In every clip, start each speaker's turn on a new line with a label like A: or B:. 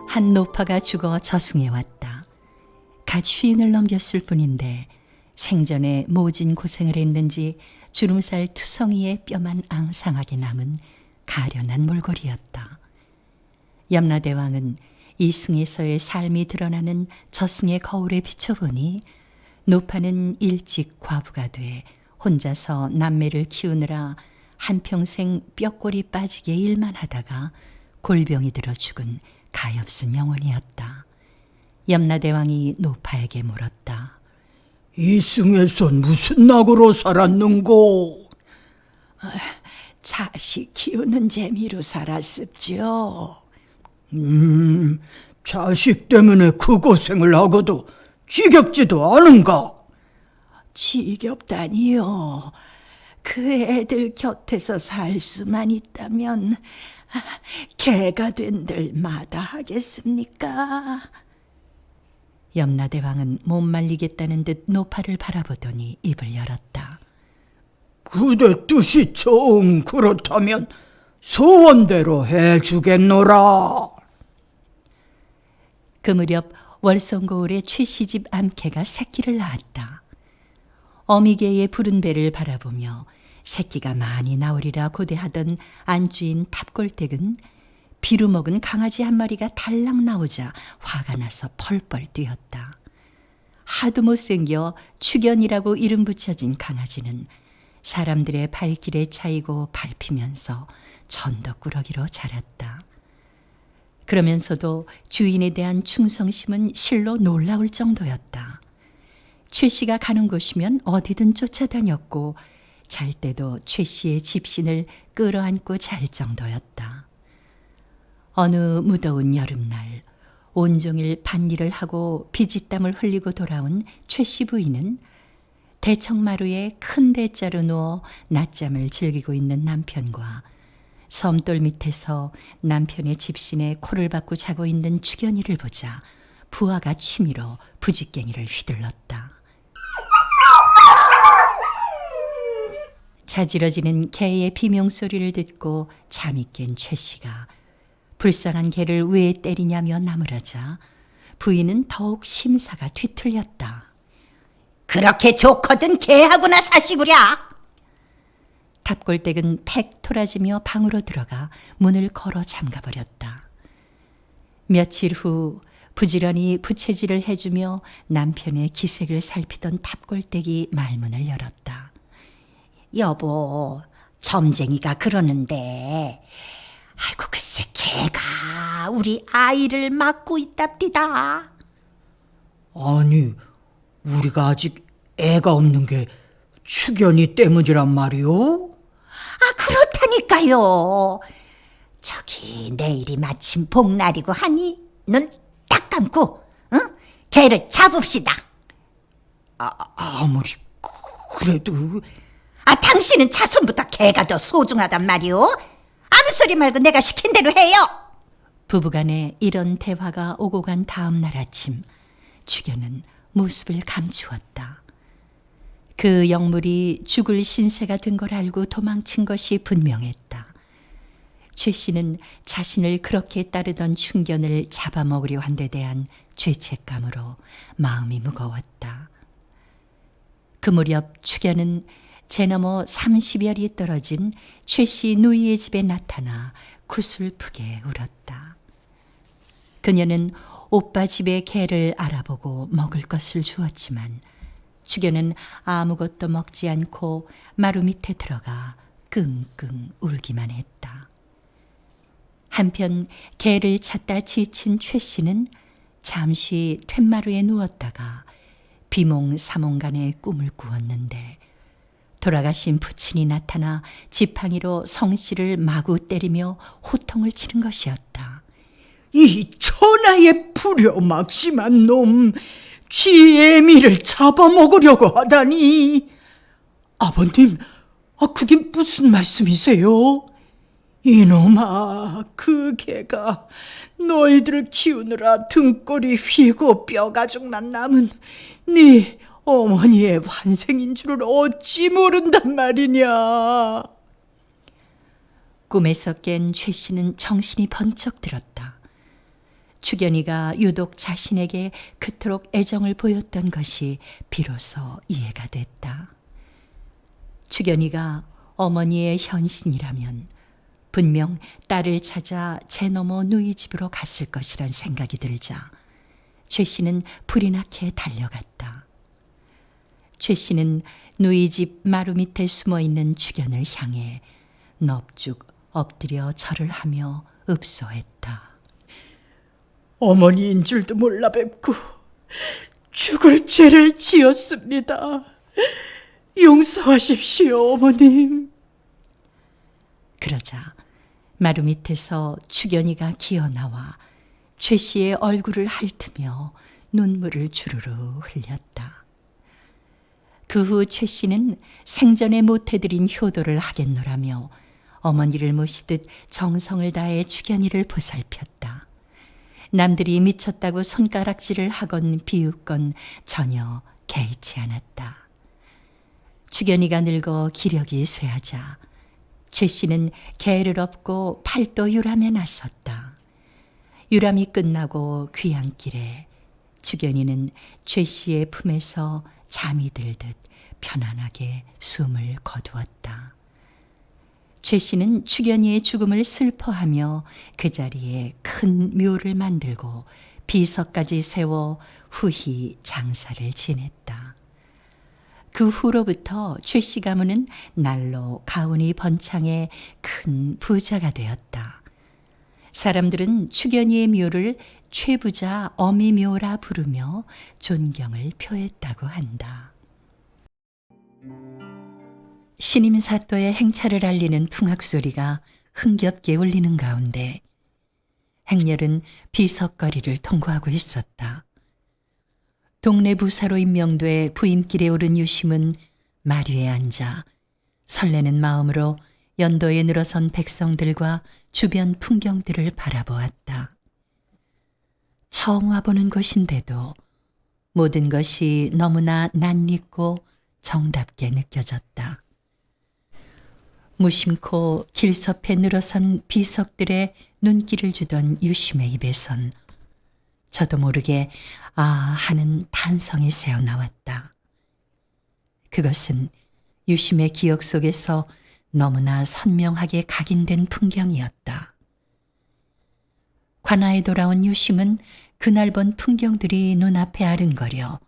A: 한 노파가 죽어 저승에 왔다. 갓 쉰을 넘겼을 뿐인데 생전에 모진 고생을 했는지 주름살 투성이의 뼈만 앙상하게 남은 가련한 몰골이었다. 염라대왕은 이승에서의 삶이 드러나는 저승의 거울에 비춰보니 노파는 일찍 과부가 돼 혼자서 남매를 키우느라 한평생 뼈골이 빠지게 일만 하다가 골병이 들어 죽은 가엾은 영혼이었다. 염라대왕이 노파에게 물었다.
B: 이승에선 무슨 낙으로 살았는고?
C: 자식 키우는 재미로 살았습죠.
B: 자식 때문에 그 고생을 하고도 지겹지도 않은가?
C: 지겹다니요. 그 애들 곁에서 살 수만 있다면 개가 된들 마다 하겠습니까?
A: 염라대왕은 못 말리겠다는 듯 노파를 바라보더니 입을 열었다.
B: 그대 뜻이 정 그렇다면 소원대로 해주겠노라.
A: 그 무렵 월성고을에 최씨집 암캐가 새끼를 낳았다. 어미개의 푸른 배를 바라보며 새끼가 많이 나오리라 고대하던 안주인 탑골댁은 비루 먹은 강아지 한 마리가 달랑 나오자 화가 나서 펄펄 뛰었다. 하도 못생겨 축연이라고 이름 붙여진 강아지는 사람들의 발길에 차이고 밟히면서 전덕꾸러기로 자랐다. 그러면서도 주인에 대한 충성심은 실로 놀라울 정도였다. 최 씨가 가는 곳이면 어디든 쫓아다녔고 잘 때도 최 씨의 집신을 끌어안고 잘 정도였다. 어느 무더운 여름날 온종일 밭일을 하고 비지땀을 흘리고 돌아온 최 씨 부인은 대청마루에 큰 대자로 누워 낮잠을 즐기고 있는 남편과 섬돌 밑에서 남편의 집신에 코를 박고 자고 있는 축연이를 보자 부하가 취미로 부직갱이를 휘둘렀다. 자지러지는 개의 비명소리를 듣고 잠이 깬 최 씨가 불쌍한 개를 왜 때리냐며 나무라자 부인은 더욱 심사가 뒤틀렸다.
C: 그렇게 좋거든 개하고나 사시구랴.
A: 탑골댁은 팩 토라지며 방으로 들어가 문을 걸어 잠가버렸다. 며칠 후 부지런히 부채질을 해주며 남편의 기색을 살피던 탑골댁이 말문을 열었다.
C: 여보, 점쟁이가 그러는데 아이고 글쎄 개가 우리 아이를 맡고 있답디다.
B: 아니, 우리가 아직 애가 없는 게 축연이 때문이란 말이오?
C: 그렇다니까요. 저기 내일이 마침 복날이고 하니 눈 딱 감고 개를 잡읍시다.
B: 아무리 그래도
C: 당신은 자손보다 개가 더 소중하단 말이오. 아무 소리 말고 내가 시킨 대로 해요.
A: 부부간에 이런 대화가 오고 간 다음 날 아침 축연은 모습을 감추었다. 그 영물이 죽을 신세가 된 걸 알고 도망친 것이 분명했다. 최 씨는 자신을 그렇게 따르던 충견을 잡아먹으려 한 데 대한 죄책감으로 마음이 무거웠다. 그 무렵 축연은 제너머 30여리 떨어진 최 씨 누이의 집에 나타나 구슬프게 울었다. 그녀는 오빠 집의 개를 알아보고 먹을 것을 주었지만 축연은 아무것도 먹지 않고 마루 밑에 들어가 끙끙 울기만 했다. 한편 개를 찾다 지친 최 씨는 잠시 툇마루에 누웠다가 비몽사몽간의 꿈을 꾸었는데 돌아가신 부친이 나타나 지팡이로 성씨를 마구 때리며 호통을 치는 것이었다.
B: 이 천하의 불효막심한 놈, 쥐의 애미를 잡아먹으려고 하다니. 아버님, 그게 무슨 말씀이세요? 이놈아, 그 개가 너희들을 키우느라 등골이 휘고 뼈가죽만 남은 네 어머니의 환생인 줄을 어찌 모른단 말이냐.
A: 꿈에서 깬 최 씨는 정신이 번쩍 들었다. 축연이가 유독 자신에게 그토록 애정을 보였던 것이 비로소 이해가 됐다. 축연이가 어머니의 현신이라면 분명 딸을 찾아 제 너머 누이 집으로 갔을 것이란 생각이 들자 최 씨는 불이 나게 달려갔다. 최 씨는 누이 집 마루 밑에 숨어 있는 축연을 향해 넙죽 엎드려 절을 하며 읍소했다.
B: 어머니인 줄도 몰라 뵙고 죽을 죄를 지었습니다. 용서하십시오, 어머님.
A: 그러자 마루 밑에서 축연이가 기어나와 최 씨의 얼굴을 핥으며 눈물을 주르르 흘렸다. 그 후 최 씨는 생전에 못해드린 효도를 하겠노라며 어머니를 모시듯 정성을 다해 축연이를 보살폈다. 남들이 미쳤다고 손가락질을 하건 비웃건 전혀 개의치 않았다. 축연이가 늙어 기력이 쇠하자 최 씨는 개를 업고 팔도 유람에 나섰다. 유람이 끝나고 귀향길에 축연이는 최 씨의 품에서 잠이 들듯 편안하게 숨을 거두었다. 최 씨는 축연이의 죽음을 슬퍼하며 그 자리에 큰 묘를 만들고 비석까지 세워 후히 장사를 지냈다. 그 후로부터 최 씨 가문은 날로 가훈이 번창해 큰 부자가 되었다. 사람들은 축연이의 묘를 최부자 어미묘라 부르며 존경을 표했다고 한다. 신임사또의 행차를 알리는 풍악소리가 흥겹게 울리는 가운데 행렬은 비석거리를 통과하고 있었다. 동네 부사로 임명돼 부임길에 오른 유심은 마류에 앉아 설레는 마음으로 연도에 늘어선 백성들과 주변 풍경들을 바라보았다. 처음 와보는 곳인데도 모든 것이 너무나 낯익고 정답게 느껴졌다. 무심코 길섭해 늘어선 비석들의 눈길을 주던 유심의 입에선 저도 모르게 아 하는 탄성이 새어나왔다. 그것은 유심의 기억 속에서 너무나 선명하게 각인된 풍경이었다. 관아에 돌아온 유심은 그날 본 풍경들이 눈앞에 아른거려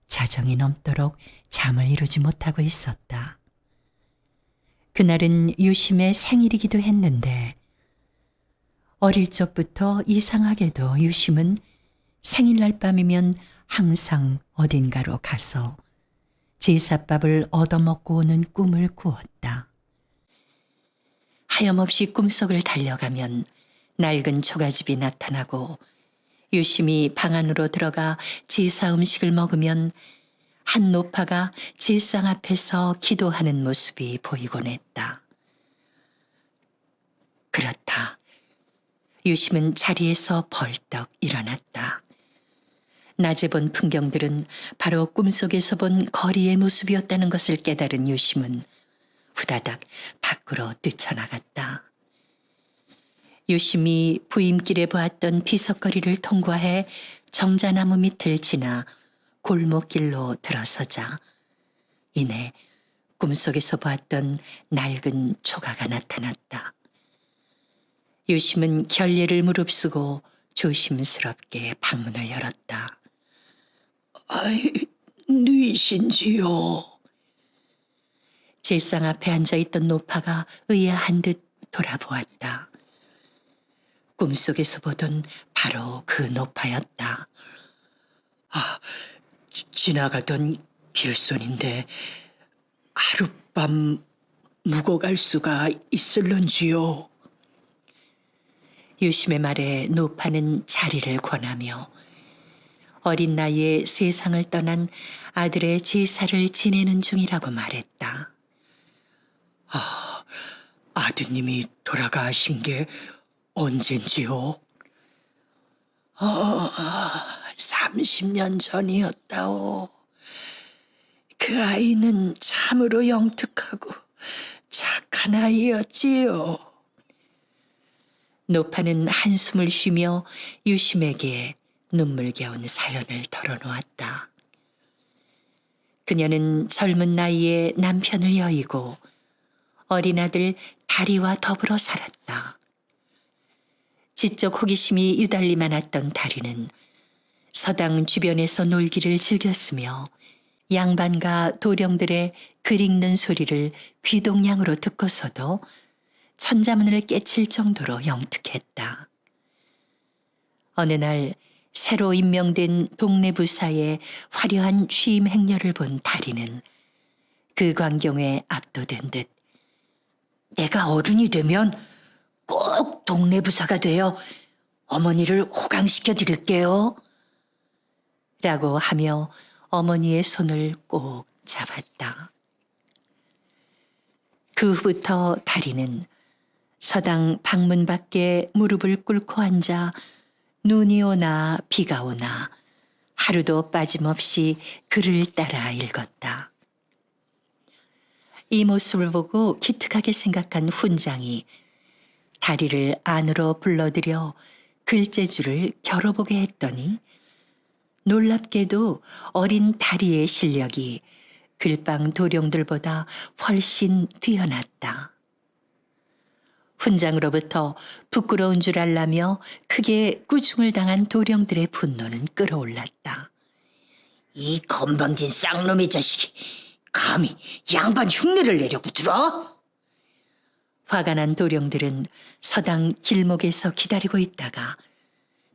A: 자정이 넘도록 잠을 이루지 못하고 있었다. 그날은 유심의 생일이기도 했는데 어릴 적부터 이상하게도 유심은 생일날 밤이면 항상 어딘가로 가서 제사밥을 얻어먹고 오는 꿈을 꾸었다. 하염없이 꿈속을 달려가면 낡은 초가집이 나타나고 유심히 방 안으로 들어가 제사 음식을 먹으면 한 노파가 제상 앞에서 기도하는 모습이 보이곤 했다. 그렇다. 유심은 자리에서 벌떡 일어났다. 낮에 본 풍경들은 바로 꿈속에서 본 거리의 모습이었다는 것을 깨달은 유심은 후다닥 밖으로 뛰쳐나갔다. 유심히 부임길에 보았던 비석거리를 통과해 정자나무 밑을 지나 골목길로 들어서자 이내 꿈속에서 보았던 낡은 초가가 나타났다. 유심은 결례를 무릅쓰고 조심스럽게 방문을 열었다.
B: 아이, 누이신지요?
A: 제상 앞에 앉아있던 노파가 의아한 듯 돌아보았다. 꿈속에서 보던 바로 그 노파였다.
B: 지나가던 길손인데 하룻밤 묵어갈 수가 있을런지요?
A: 유심의 말에 노파는 자리를 권하며 어린 나이에 세상을 떠난 아들의 제사를 지내는 중이라고 말했다.
B: 아드님이 돌아가신 게 언젠지요? 30년 전이었다오. 그 아이는 참으로 영특하고 착한 아이였지요.
A: 노파는 한숨을 쉬며 유심에게 눈물겨운 사연을 털어놓았다. 그녀는 젊은 나이에 남편을 여의고 어린 아들 다리와 더불어 살았다. 지적 호기심이 유달리 많았던 다리는 서당 주변에서 놀기를 즐겼으며 양반과 도령들의 글 읽는 소리를 귀동냥으로 듣고서도 천자문을 깨칠 정도로 영특했다. 어느 날 새로 임명된 동네 부사의 화려한 취임 행렬을 본 다리는 그 광경에 압도된 듯 내가 어른이 되면 꼭 동네 부사가 되어 어머니를 호강시켜 드릴게요. 라고 하며 어머니의 손을 꼭 잡았다. 그 후부터 다리는 서당 방문 밖에 무릎을 꿇고 앉아 눈이 오나 비가 오나 하루도 빠짐없이 글을 따라 읽었다. 이 모습을 보고 기특하게 생각한 훈장이 다리를 안으로 불러들여 글재주를 겨뤄보게 했더니 놀랍게도 어린 다리의 실력이 글방 도령들보다 훨씬 뛰어났다. 훈장으로부터 부끄러운 줄 알라며 크게 꾸중을 당한 도령들의 분노는 끓어올랐다.
C: 이 건방진 쌍놈의 자식이 감히 양반 흉내를 내려고 들어?
A: 화가 난 도령들은 서당 길목에서 기다리고 있다가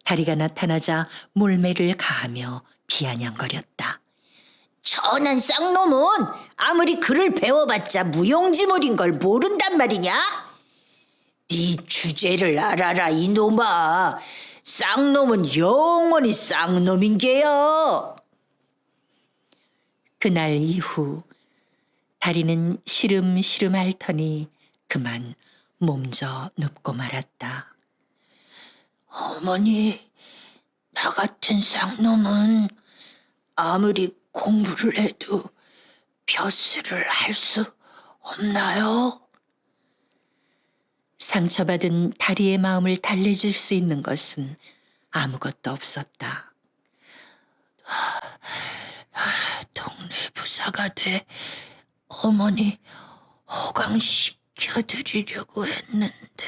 A: 다리가 나타나자 몰매를 가하며 비아냥거렸다.
C: 천한 쌍놈은 아무리 글을 배워봤자 무용지물인 걸 모른단 말이냐? 네 주제를 알아라 이놈아. 쌍놈은 영원히 쌍놈인 게요.
A: 그날 이후 다리는 시름시름 앓더니 그만 몸져 눕고 말았다.
C: 어머니, 나 같은 쌍놈은 아무리 공부를 해도 벼슬을 할 수 없나요?
A: 상처받은 다리의 마음을 달래줄 수 있는 것은 아무것도 없었다.
C: 동네 부사가 돼 어머니 호강시켜드리려고 했는데.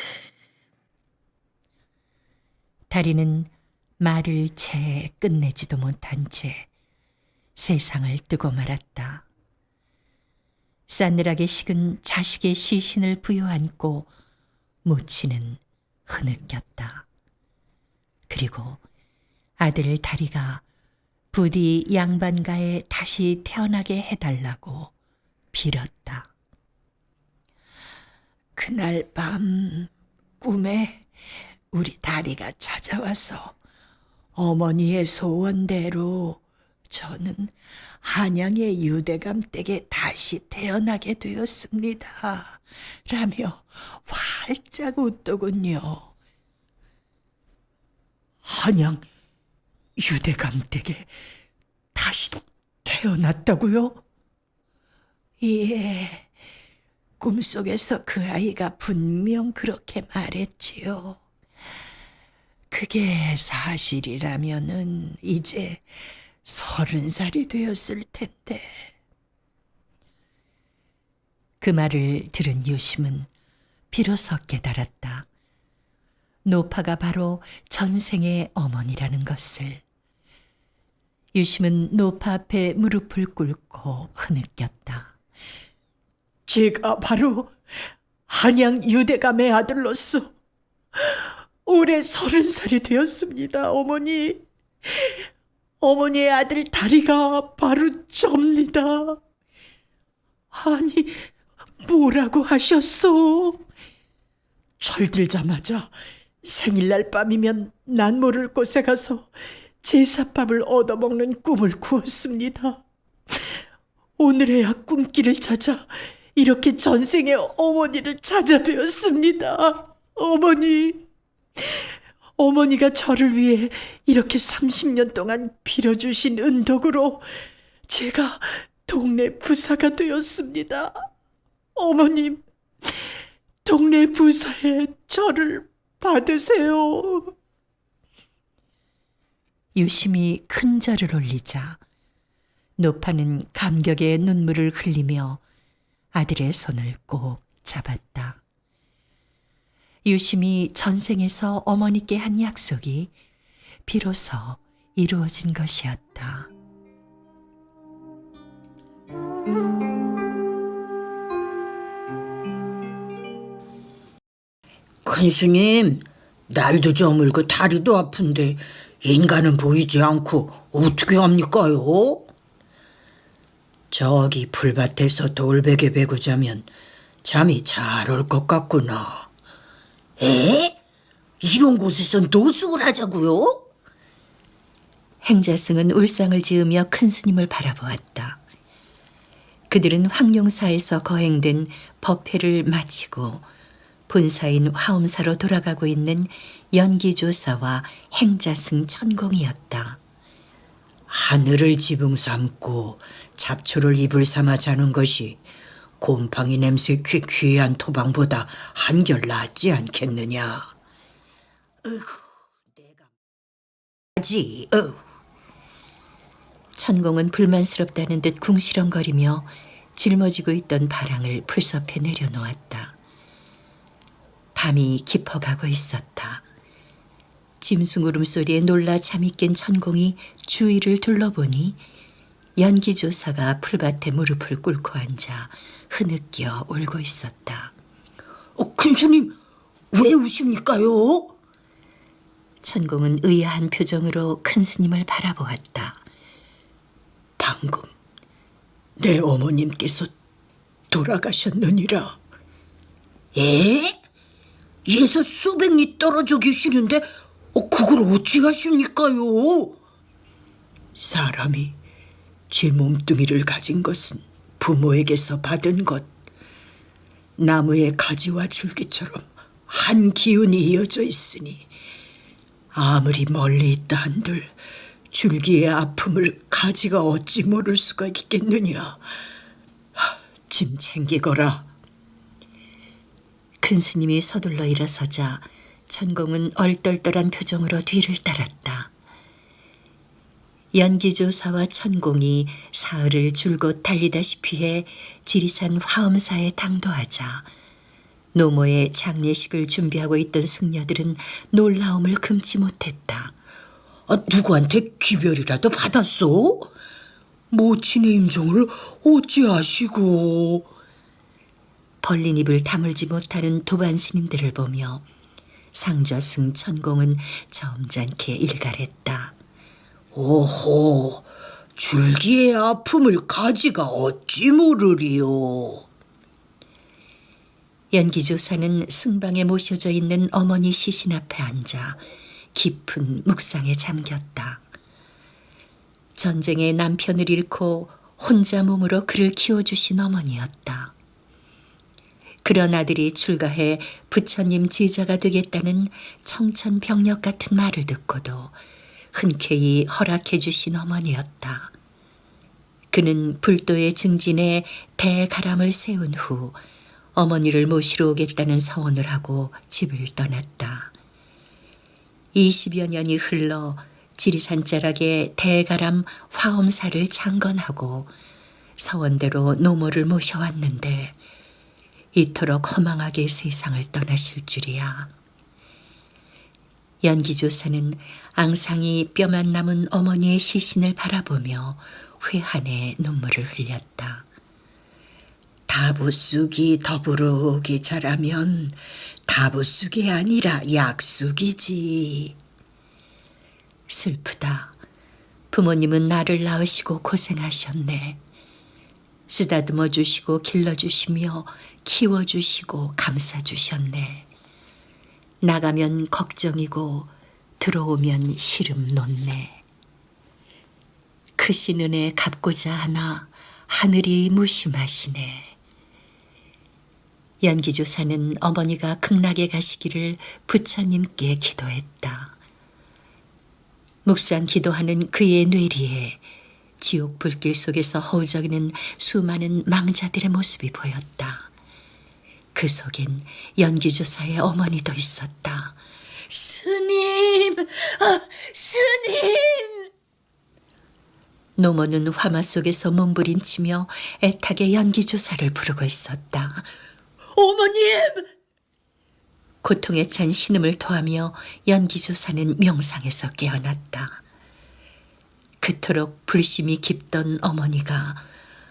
A: 다리는 말을 채 끝내지도 못한 채 세상을 뜨고 말았다. 싸늘하게 식은 자식의 시신을 부여안고 모치는 흐느꼈다. 그리고 아들 다리가 부디 양반가에 다시 태어나게 해달라고 빌었다.
B: 그날 밤 꿈에 우리 다리가 찾아와서 어머니의 소원대로 저는 한양의 유대감 댁에 다시 태어나게 되었습니다. 라며 활짝 웃더군요. 한양 유대감 댁에 다시 태어났다고요? 예, 꿈속에서 그 아이가 분명 그렇게 말했지요. 그게 사실이라면은 이제 30살이 되었을 텐데.
A: 그 말을 들은 유심은 비로소 깨달았다. 노파가 바로 전생의 어머니라는 것을. 유심은 노파 앞에 무릎을 꿇고 흐느꼈다.
B: 제가 바로 한양 유대감의 아들로서 올해 30살이 되었습니다, 어머니. 어머니의 아들 다리가 바로 접니다. 아니, 뭐라고 하셨소? 철들자마자 생일날 밤이면 난 모를 곳에 가서 제사밥을 얻어먹는 꿈을 꾸었습니다. 오늘에야 꿈길을 찾아 이렇게 전생의 어머니를 찾아뵈었습니다. 어머니가 저를 위해 이렇게 30년 동안 빌어주신 은덕으로 제가 동네 부사가 되었습니다. 어머님, 동네 부사에 저를 받으세요.
A: 유심히 큰 절을 올리자 노파는 감격의 눈물을 흘리며 아들의 손을 꼭 잡았다. 유심히 전생에서 어머니께 한 약속이 비로소 이루어진 것이었다.
B: 큰스님, 날도 저물고 다리도 아픈데 인간은 보이지 않고 어떻게 합니까요? 저기 풀밭에서 돌베개 베고 자면 잠이 잘 올 것 같구나. 에? 이런 곳에서 노숙을 하자고요?
A: 행자승은 울상을 지으며 큰 스님을 바라보았다. 그들은 황룡사에서 거행된 법회를 마치고 본사인 화엄사로 돌아가고 있는 연기조사와 행자승 천공이었다.
B: 하늘을 지붕 삼고 잡초를 이불 삼아 자는 것이 곰팡이 냄새 퀴퀴한 토방보다 한결 낫지 않겠느냐. 어이구, 내가 하지.
A: 천공은 불만스럽다는 듯 궁시렁거리며 짊어지고 있던 바랑을 풀섭에 내려놓았다. 밤이 깊어가고 있었다. 짐승 울음소리에 놀라 잠이 깬 천공이 주위를 둘러보니 연기조사가 풀밭에 무릎을 꿇고 앉아 흐느껴 울고 있었다.
B: 큰스님, 왜 우십니까요?
A: 천공은 의아한 표정으로 큰 스님을 바라보았다.
B: 방금 내 어머님께서 돌아가셨느니라. 에? 예서 수백 리 떨어져 계시는데 그걸 어찌 하십니까요? 사람이 제 몸뚱이를 가진 것은 부모에게서 받은 것. 나무의 가지와 줄기처럼 한 기운이 이어져 있으니 아무리 멀리 있다 한들 줄기의 아픔을 가지가 어찌 모를 수가 있겠느냐. 짐 챙기거라.
A: 큰 스님이 서둘러 일어서자 천공은 얼떨떨한 표정으로 뒤를 따랐다. 연기조사와 천공이 사흘을 줄곧 달리다시피 해 지리산 화엄사에 당도하자 노모의 장례식을 준비하고 있던 승려들은 놀라움을 금치 못했다.
B: 누구한테 기별이라도 받았소? 모친의 임종을 어찌하시고.
A: 벌린 입을 다물지 못하는 도반 스님들을 보며 상좌승 천공은 점잖게 일갈했다.
B: 오호, 줄기의 아픔을 가지가 어찌 모르리요.
A: 연기조사는 승방에 모셔져 있는 어머니 시신 앞에 앉아 깊은 묵상에 잠겼다. 전쟁에 남편을 잃고 혼자 몸으로 그를 키워주신 어머니였다. 그런 아들이 출가해 부처님 제자가 되겠다는 청천벽력 같은 말을 듣고도 흔쾌히 허락해 주신 어머니였다. 그는 불도의 증진에 대가람을 세운 후 어머니를 모시러 오겠다는 서원을 하고 집을 떠났다. 20여 년이 흘러 지리산 자락에 대가람 화엄사를 창건하고 서원대로 노모를 모셔왔는데 이토록 허망하게 세상을 떠나실 줄이야. 연기조사는 앙상이 뼈만 남은 어머니의 시신을 바라보며 회한의 눈물을 흘렸다.
B: 다부쑥이 더부룩이 자라면 다부쑥이 아니라 약쑥이지.
A: 슬프다. 부모님은 나를 낳으시고 고생하셨네. 쓰다듬어 주시고 길러주시며 키워주시고 감싸주셨네. 나가면 걱정이고 들어오면 시름 놓네. 크신 은혜 갚고자 하나 하늘이 무심하시네. 연기조사는 어머니가 극락에 가시기를 부처님께 기도했다. 묵상 기도하는 그의 뇌리에 지옥 불길 속에서 허우적이는 수많은 망자들의 모습이 보였다. 그 속엔 연기조사의 어머니도 있었다.
B: 스님, 스님.
A: 노모는 화마 속에서 몸부림치며 애타게 연기조사를 부르고 있었다.
B: 어머님!
A: 고통에 찬 신음을 토하며 연기조사는 명상에서 깨어났다. 그토록 불심이 깊던 어머니가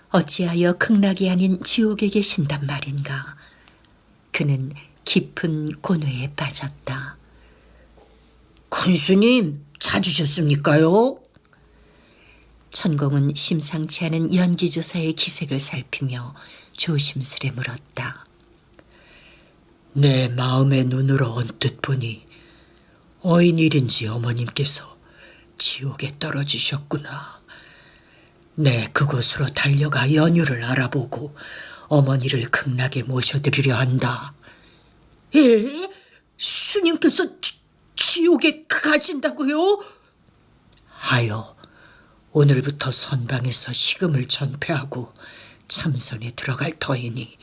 A: 어찌하여 극락이 아닌 지옥에 계신단 말인가. 그는 깊은 고뇌에 빠졌다.
B: 큰 스님, 찾으셨습니까요?
A: 천공은 심상치 않은 연기조사의 기색을 살피며 조심스레 물었다.
B: 내 마음의 눈으로 언뜻 보니 어인일인지 어머님께서 지옥에 떨어지셨구나. 내 그곳으로 달려가 연유를 알아보고 어머니를 극락에 모셔드리려 한다. 예? 스님께서 지옥에 가신다고요? 하여 오늘부터 선방에서 식음을 전폐하고 참선에 들어갈 터이니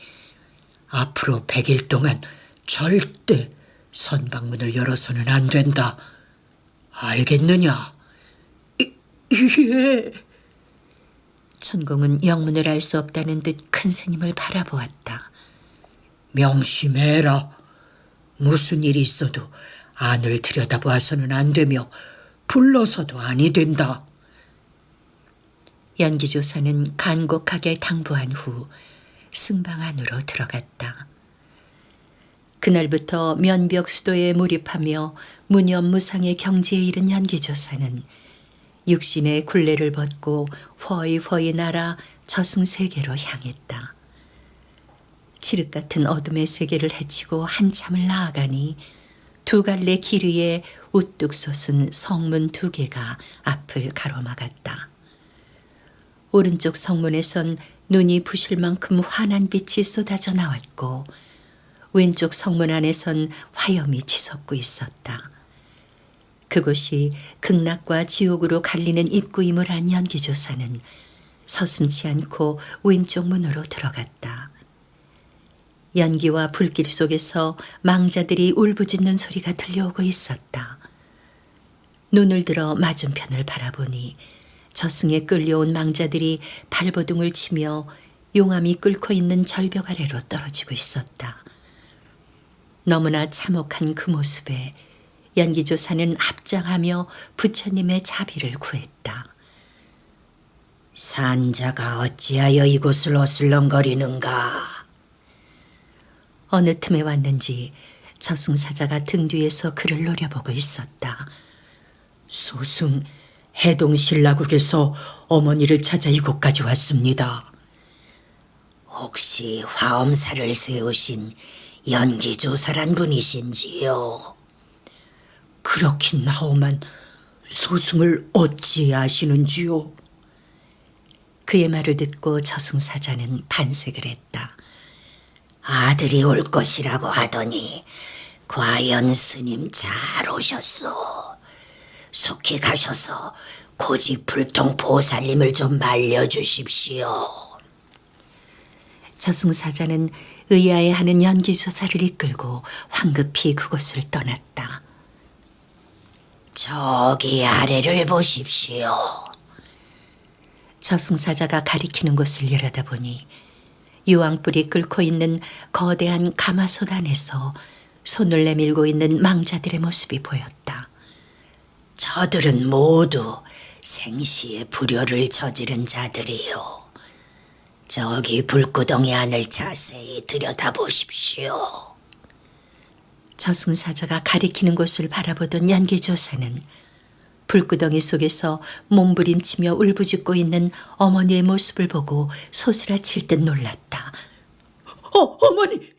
B: 앞으로 100일 동안 절대 선방문을 열어서는 안 된다. 알겠느냐? 예.
A: 천공은 영문을 알 수 없다는 듯 큰 스님을 바라보았다.
B: 명심해라. 무슨 일이 있어도 안을 들여다보아서는 안 되며 불러서도 아니 된다.
A: 연기조사는 간곡하게 당부한 후 승방 안으로 들어갔다. 그날부터 면벽 수도에 몰입하며 무념무상의 경지에 이른 연기조사는 육신의 굴레를 벗고 허이허이 날아 저승세계로 향했다. 칠흑 같은 어둠의 세계를 헤치고 한참을 나아가니 두 갈래 길 위에 우뚝 솟은 성문 2개가 앞을 가로막았다. 오른쪽 성문에선 눈이 부실 만큼 환한 빛이 쏟아져 나왔고 왼쪽 성문 안에선 화염이 치솟고 있었다. 그곳이 극락과 지옥으로 갈리는 입구임을 안 연기조사는 서슴지 않고 왼쪽 문으로 들어갔다. 연기와 불길 속에서 망자들이 울부짖는 소리가 들려오고 있었다. 눈을 들어 맞은편을 바라보니 저승에 끌려온 망자들이 발버둥을 치며 용암이 끓고 있는 절벽 아래로 떨어지고 있었다. 너무나 참혹한 그 모습에 연기조사는 합장하며 부처님의 자비를 구했다.
B: 산자가 어찌하여 이곳을 어슬렁거리는가?
A: 어느 틈에 왔는지 저승사자가 등 뒤에서 그를 노려보고 있었다.
B: 소승 해동신라국에서 어머니를 찾아 이곳까지 왔습니다. 혹시 화엄사를 세우신 연기조사란 분이신지요? 그렇긴 하오만 소승을 어찌 아시는지요?
A: 그의 말을 듣고 저승사자는 반색을 했다.
B: 아들이 올 것이라고 하더니 과연 스님 잘 오셨소. 속히 가셔서 고집불통 보살님을 좀 말려주십시오.
A: 저승사자는 의아해하는 연기조사를 이끌고 황급히 그곳을 떠났다.
B: 저기 아래를 보십시오.
A: 저승사자가 가리키는 곳을 내려다보니 유황불이 끓고 있는 거대한 가마솥 안에서 손을 내밀고 있는 망자들의 모습이 보였다.
B: 저들은 모두 생시의 불효를 저지른 자들이요. 저기 불구덩이 안을 자세히 들여다보십시오.
A: 저승사자가 가리키는 곳을 바라보던 연기조사는 불구덩이 속에서 몸부림치며 울부짖고 있는 어머니의 모습을 보고 소스라칠 듯 놀랐다.
B: 어머니!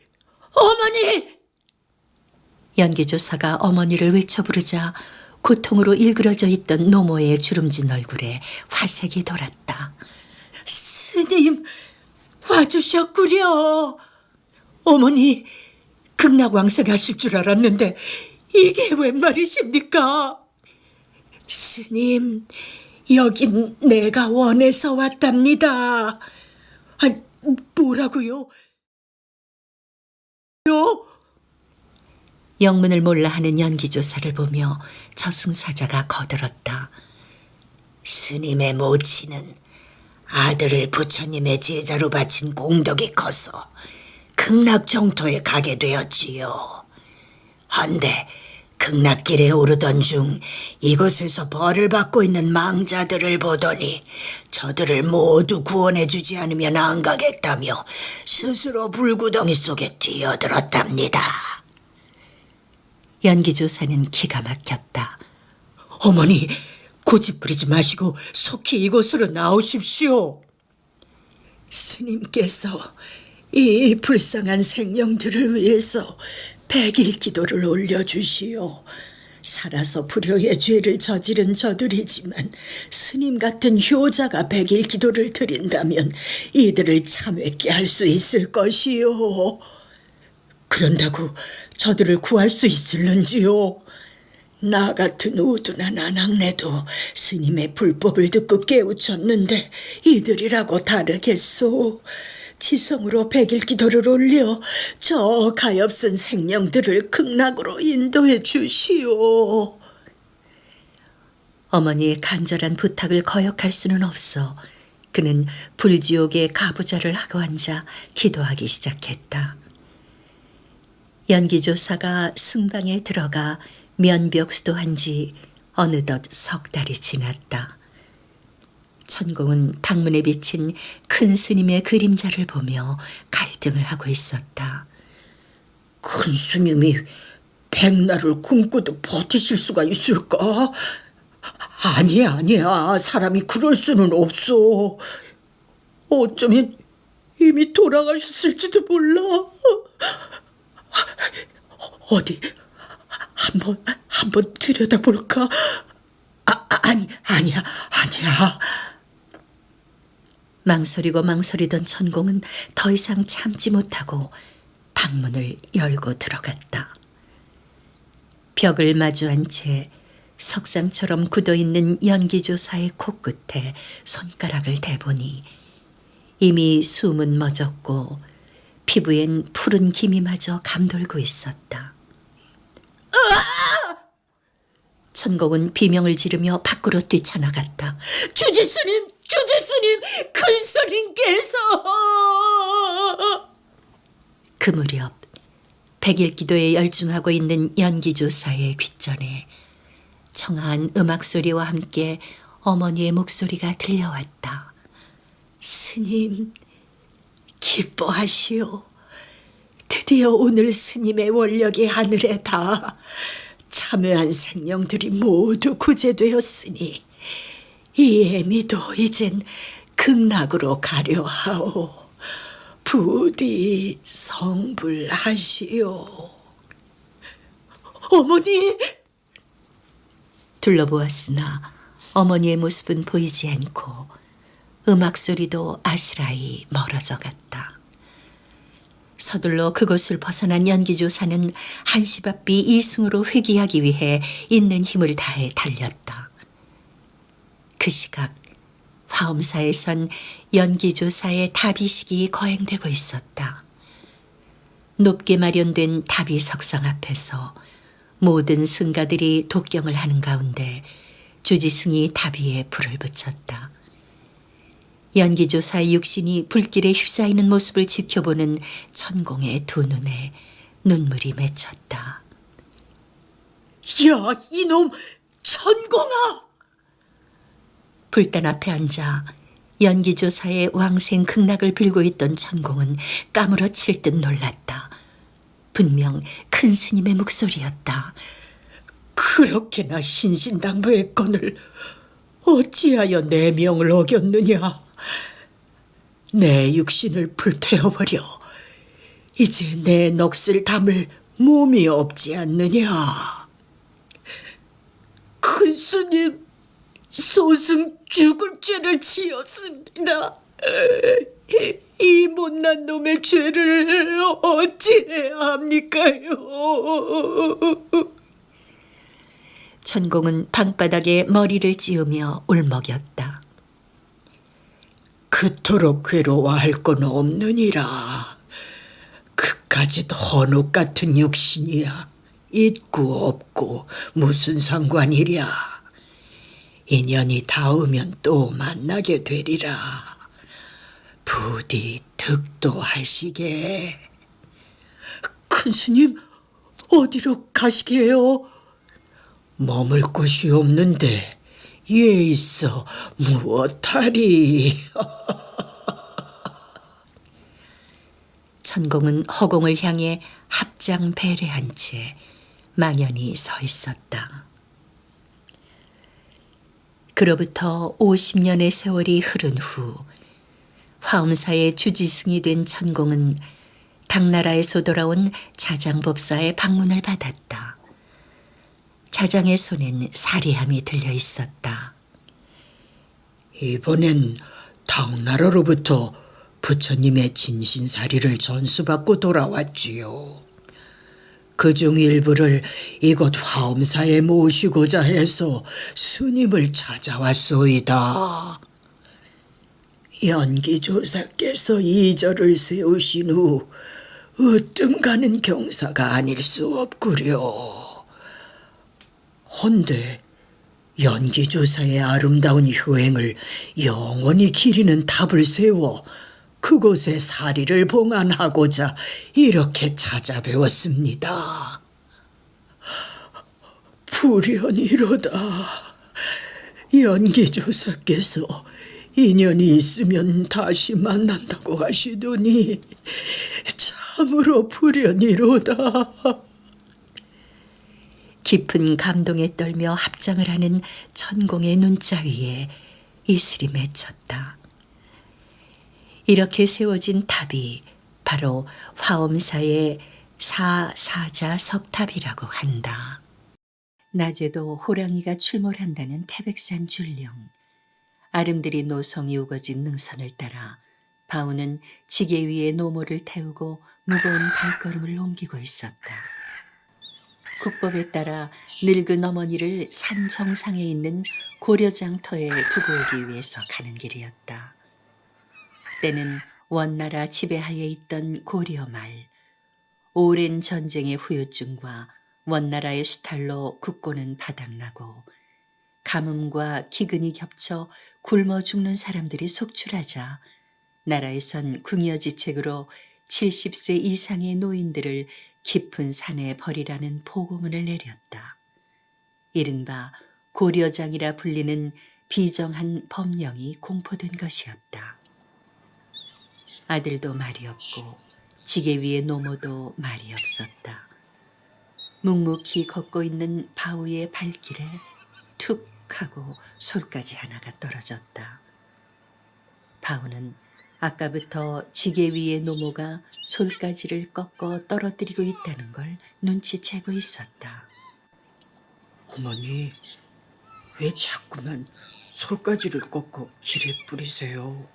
B: 어머니!
A: 연기조사가 어머니를 외쳐 부르자 고통으로 일그러져 있던 노모의 주름진 얼굴에 화색이 돌았다.
B: 스님, 와주셨구려. 어머니, 극락왕생 하실 줄 알았는데 이게 웬 말이십니까? 스님, 여긴 내가 원해서 왔답니다. 아니, 뭐라고요?
A: 영문을 몰라 하는 연기조사를 보며 저승사자가 거들었다.
B: 스님의 모친은 아들을 부처님의 제자로 바친 공덕이 커서 극락정토에 가게 되었지요. 한데 극락길에 오르던 중 이곳에서 벌을 받고 있는 망자들을 보더니 저들을 모두 구원해 주지 않으면 안 가겠다며 스스로 불구덩이 속에 뛰어들었답니다.
A: 연기조사는 기가 막혔다.
B: 어머니, 고집 부리지 마시고 속히 이곳으로 나오십시오. 스님께서 이 불쌍한 생명들을 위해서 100일 기도를 올려주시오. 살아서 불효의 죄를 저지른 저들이지만 스님 같은 효자가 100일 기도를 드린다면 이들을 참회케 할 수 있을 것이요. 그런다고 저들을 구할 수 있을는지요? 나 같은 우둔한 아낙네도 스님의 불법을 듣고 깨우쳤는데 이들이라고 다르겠소. 지성으로 100일 기도를 올려 저 가엾은 생명들을 극락으로 인도해 주시오.
A: 어머니의 간절한 부탁을 거역할 수는 없어 그는 불지옥의 가부좌를 하고 앉아 기도하기 시작했다. 연기조사가 승방에 들어가 면벽수도한 지 어느덧 석 달이 지났다. 천공은 방문에 비친 큰 스님의 그림자를 보며 갈등을 하고 있었다.
B: 큰 스님이 백날을 굶고도 버티실 수가 있을까? 아니야. 사람이 그럴 수는 없어. 어쩌면 이미 돌아가셨을지도 몰라. 어디 한번 들여다볼까? 아니야.
A: 망설이던 천공은 더 이상 참지 못하고 방문을 열고 들어갔다. 벽을 마주한 채 석상처럼 굳어있는 연기조사의 코끝에 손가락을 대보니 이미 숨은 멎었고 피부엔 푸른 기미마저 감돌고 있었다. 천공은 비명을 지르며 밖으로 뛰쳐나갔다.
B: 주지스님, 큰 스님께서.
A: 그 무렵 100일 기도에 열중하고 있는 연기조사의 귓전에 청아한 음악소리와 함께 어머니의 목소리가 들려왔다.
B: 스님, 기뻐하시오. 드디어 오늘 스님의 원력이 하늘에 닿아 참여한 생명들이 모두 구제되었으니 이 애미도 이젠 극락으로 가려 하오. 부디 성불하시오. 어머니!
A: 둘러보았으나 어머니의 모습은 보이지 않고 음악 소리도 아스라이 멀어져 갔다. 서둘러 그곳을 벗어난 연기조사는 한시바삐 이승으로 회귀하기 위해 있는 힘을 다해 달렸다. 그 시각 화엄사에선 연기조사의 다비식이 거행되고 있었다. 높게 마련된 다비 석상 앞에서 모든 승가들이 독경을 하는 가운데 주지승이 다비에 불을 붙였다. 연기조사의 육신이 불길에 휩싸이는 모습을 지켜보는 천공의 두 눈에 눈물이 맺혔다.
B: 야, 이놈 천공아!
A: 불단 앞에 앉아 연기조사의 왕생 극락을 빌고 있던 천공은 까무러칠 듯 놀랐다. 분명 큰 스님의 목소리였다.
B: 그렇게나 신신당부했건을 어찌하여 내 명을 어겼느냐? 내 육신을 불태워버려 이제 내 넋을 담을 몸이 없지 않느냐? 큰 스님, 소승 죽을 죄를 지었습니다. 이 못난 놈의 죄를 어찌해야 합니까요?
A: 천공은 방바닥에 머리를 찌우며 울먹였다.
B: 그토록 괴로워할 건 없느니라. 그까짓 헌옷 같은 육신이야. 있고 없고 무슨 상관이랴. 인연이 닿으면 또 만나게 되리라. 부디 득도 하시게. 큰 스님, 어디로 가시게요? 머물 곳이 없는데 예 있어 무엇하리.
A: 천공은 허공을 향해 합장 배례한 채 망연히 서 있었다. 그로부터 50년의 세월이 흐른 후 화엄사의 주지승이 된 천공은 당나라에서 돌아온 자장법사의 방문을 받았다. 자장의 손엔 사리함이 들려 있었다.
B: 이번엔 당나라로부터 부처님의 진신사리를 전수받고 돌아왔지요. 그중 일부를 이곳 화엄사에 모시고자 해서 스님을 찾아왔소이다. 연기조사께서 이절을 세우신 후 으뜸 가는 경사가 아닐 수 없구려. 헌데 연기조사의 아름다운 효행을 영원히 기리는 탑을 세워 그곳에 사리를 봉안하고자 이렇게 찾아뵈었습니다. 불연이로다. 연기조사께서 인연이 있으면 다시 만난다고 하시더니 참으로 불연이로다.
A: 깊은 감동에 떨며 합장을 하는 천공의 눈자 위에 이슬이 맺혔다. 이렇게 세워진 탑이 바로 화엄사의 사사자 석탑이라고 한다. 낮에도 호랑이가 출몰한다는 태백산 줄령. 아름드리 노성이 우거진 능선을 따라 바우는 지게 위에 노모를 태우고 무거운 발걸음을 옮기고 있었다. 국법에 따라 늙은 어머니를 산 정상에 있는 고려장터에 두고 오기 위해서 가는 길이었다. 때는 원나라 지배하에 있던 고려말, 오랜 전쟁의 후유증과 원나라의 수탈로 국고는 바닥나고 가뭄과 기근이 겹쳐 굶어 죽는 사람들이 속출하자 나라에선 궁여지책으로 70세 이상의 노인들을 깊은 산에 버리라는 보고문을 내렸다. 이른바 고려장이라 불리는 비정한 법령이 공포된 것이었다. 아들도 말이 없고 지게 위의 노모도 말이 없었다. 묵묵히 걷고 있는 바우의 발길에 툭 하고 솔가지 하나가 떨어졌다. 바우는 아까부터 지게 위의 노모가 솔가지를 꺾어 떨어뜨리고 있다는 걸 눈치채고 있었다.
B: 어머니, 왜 자꾸만 솔가지를 꺾어 길에 뿌리세요?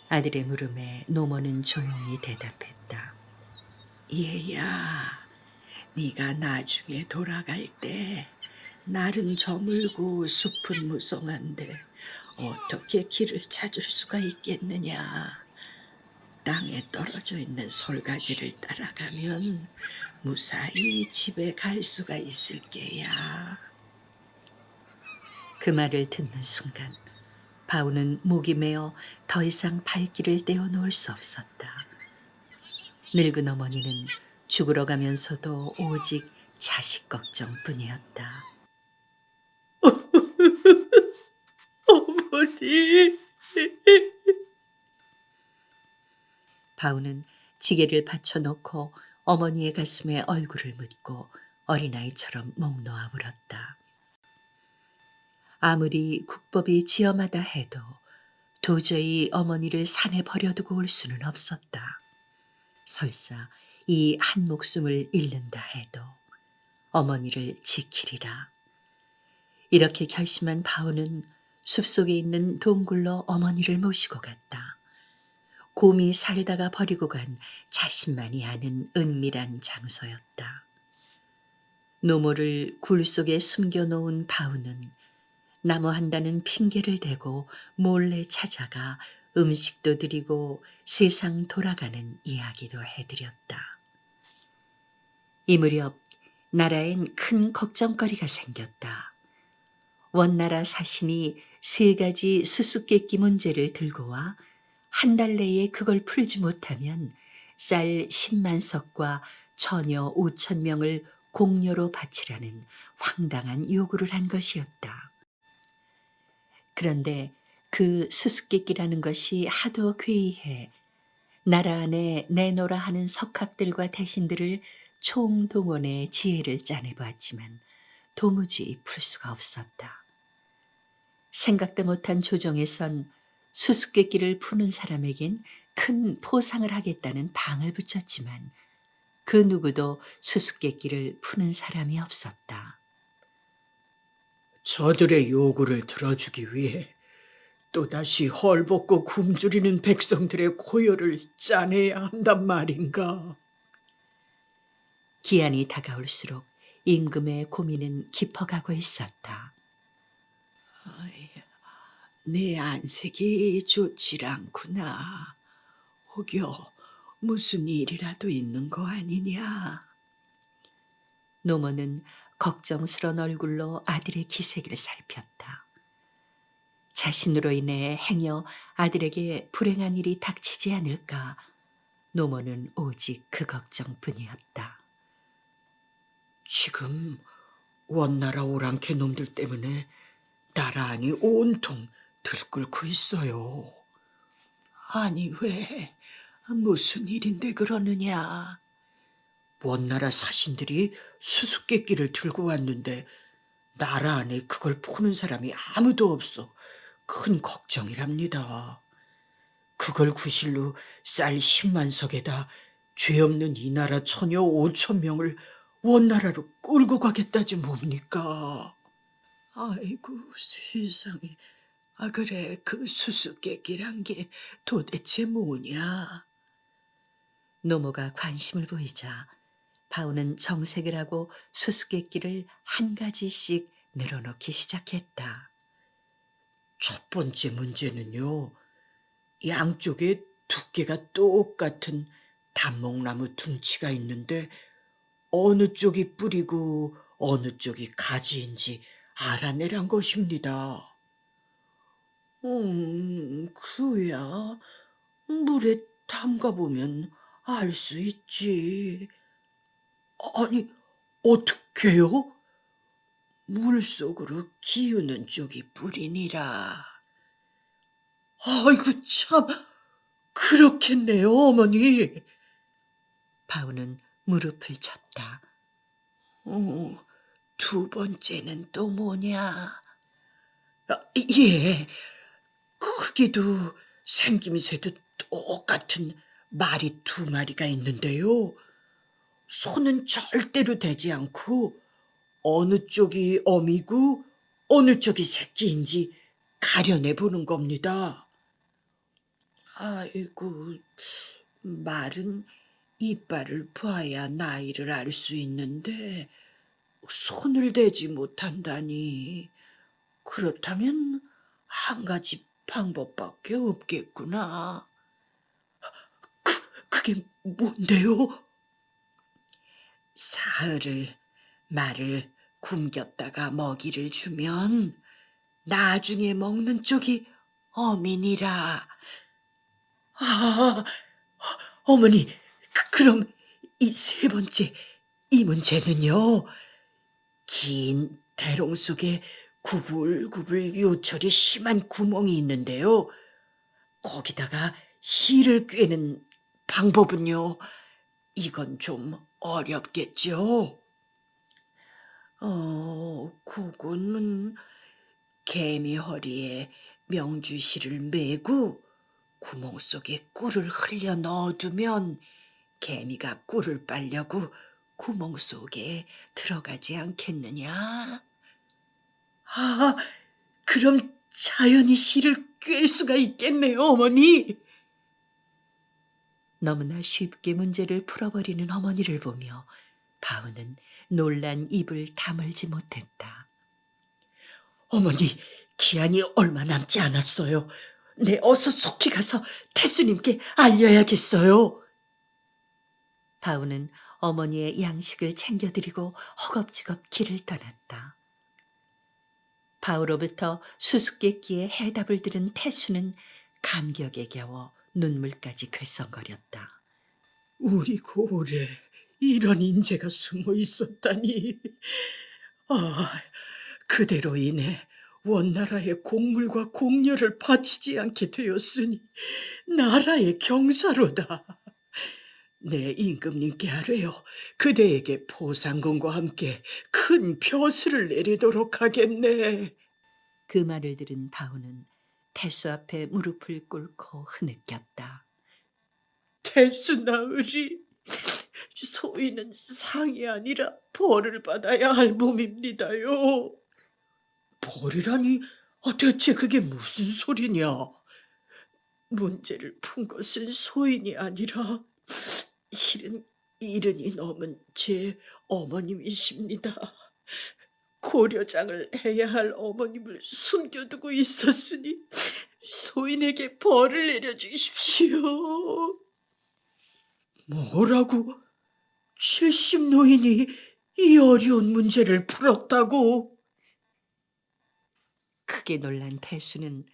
A: 아들의 물음에 노모는 조용히 대답했다.
B: 얘야, 네가 나중에 돌아갈 때 날은 저물고 숲은 무성한데 어떻게 길을 찾을 수가 있겠느냐. 땅에 떨어져 있는 솔가지를 따라가면 무사히 집에 갈 수가 있을 게야.
A: 그 말을 듣는 순간 바우는 목이 메어 더 이상 발길을 떼어놓을 수 없었다. 늙은 어머니는 죽으러 가면서도 오직 자식 걱정뿐이었다.
B: 어머니.
A: 바우는 지게를 받쳐놓고 어머니의 가슴에 얼굴을 묻고 어린아이처럼 목 놓아 울었다. 아무리 국법이 지엄하다 해도 도저히 어머니를 산에 버려두고 올 수는 없었다. 설사 이 한 목숨을 잃는다 해도 어머니를 지키리라. 이렇게 결심한 바우는 숲속에 있는 동굴로 어머니를 모시고 갔다. 곰이 살다가 버리고 간 자신만이 아는 은밀한 장소였다. 노모를 굴 속에 숨겨놓은 바우는 나무 한다는 핑계를 대고 몰래 찾아가 음식도 드리고 세상 돌아가는 이야기도 해드렸다. 이 무렵 나라엔 큰 걱정거리가 생겼다. 원나라 사신이 3가지 수수께끼 문제를 들고 와 한 달 내에 그걸 풀지 못하면 쌀 10만 석과 처녀 5천 명을 공료로 바치라는 황당한 요구를 한 것이었다. 그런데 그 수수께끼라는 것이 하도 괴이해 나라 안에 내노라 하는 석학들과 대신들을 총동원해 지혜를 짜내보았지만 도무지 풀 수가 없었다. 생각도 못한 조정에선 수수께끼를 푸는 사람에겐 큰 포상을 하겠다는 방을 붙였지만 그 누구도 수수께끼를 푸는 사람이 없었다.
B: 저들의 요구를 들어주기 위해 또다시 헐벗고 굶주리는 백성들의 고열을 짜내야 한단 말인가.
A: 기한이 다가올수록 임금의 고민은 깊어가고 있었다.
B: 내 안색이 좋질 않구나. 혹여 무슨 일이라도 있는 거 아니냐?
A: 노모는 걱정스런 얼굴로 아들의 기색을 살폈다. 자신으로 인해 행여 아들에게 불행한 일이 닥치지 않을까 노모는 오직 그 걱정뿐이었다.
B: 지금 원나라 오랑캐 놈들 때문에 나라 안이 온통 들끓고 있어요. 아니 왜? 무슨 일인데 그러느냐? 원나라 사신들이 수수께끼를 들고 왔는데 나라 안에 그걸 푸는 사람이 아무도 없어 큰 걱정이랍니다. 그걸 구실로 쌀 10만 석에다 죄 없는 이 나라 처녀 5천 명을 원나라로 끌고 가겠다지 뭡니까? 아이고 세상에. 그래 그 수수께끼란 게 도대체 뭐냐?
A: 노모가 관심을 보이자 바우는 정색을 하고 수수께끼를 한 가지씩 늘어놓기 시작했다.
B: 첫 번째 문제는요. 양쪽에 두께가 똑같은 단목나무 둥치가 있는데 어느 쪽이 뿌리고 어느 쪽이 가지인지 알아내란 것입니다. 그야 물에 담가보면 알 수 있지. 아니, 어떻게요? 물속으로 기우는 쪽이 뿌리니라. 아이고 참, 그렇겠네요, 어머니.
A: 바우는 무릎을 쳤다.
B: 두 번째는 또 뭐냐? 예, 크기도 생김새도 똑같은 말이 2마리가 있는데요. 손은 절대로 대지 않고 어느 쪽이 어미고 어느 쪽이 새끼인지 가려내 보는 겁니다. 아이고, 말은 이빨을 봐야 나이를 알 수 있는데 손을 대지 못한다니. 그렇다면 한 가지 방법밖에 없겠구나. 그게 뭔데요? 사흘을 말을 굶겼다가 먹이를 주면 나중에 먹는 쪽이 어민이라. 아, 어머니, 그럼 이 3번째 이 문제는요. 긴 대롱 속에 구불구불 요철이 심한 구멍이 있는데요. 거기다가 실을 꿰는 방법은요. 이건 좀 어렵겠죠? 그거는 개미 허리에 명주실을 매고 구멍 속에 꿀을 흘려 넣어두면 개미가 꿀을 빨려고 구멍 속에 들어가지 않겠느냐? 그럼 자연히 실을 꿰 수가 있겠네요, 어머니.
A: 너무나 쉽게 문제를 풀어버리는 어머니를 보며 바우는 놀란 입을 다물지 못했다.
B: 어머니, 기한이 얼마 남지 않았어요. 네, 어서 속히 가서 태수님께 알려야겠어요.
A: 바우는 어머니의 양식을 챙겨드리고 허겁지겁 길을 떠났다. 바우로부터 수수께끼에 해답을 들은 태수는 감격에 겨워 눈물까지 글썽거렸다.
B: 우리 고을에 이런 인재가 숨어 있었다니. 그대로 인해 원나라의 공물과 공료를 바치지 않게 되었으니 나라의 경사로다. 내 임금님께 아뢰어 그대에게 포상금과 함께 큰 벼슬을 내리도록 하겠네.
A: 그 말을 들은 바우는 태수 앞에 무릎을 꿇고 흐느꼈다.
B: 태수 나으리, 소인은 상이 아니라 벌을 받아야 할 몸입니다요. 벌이라니 대체 그게 무슨 소리냐? 문제를 푼 것은 소인이 아니라 실은 이른이 넘은 제 어머님이십니다. 고려장을 해야 할 어머님을 숨겨두고 있었으니 소인에게 벌을 내려주십시오. 뭐라고? 70노인이 이 어려운 문제를 풀었다고?
A: 크게 놀란 태수는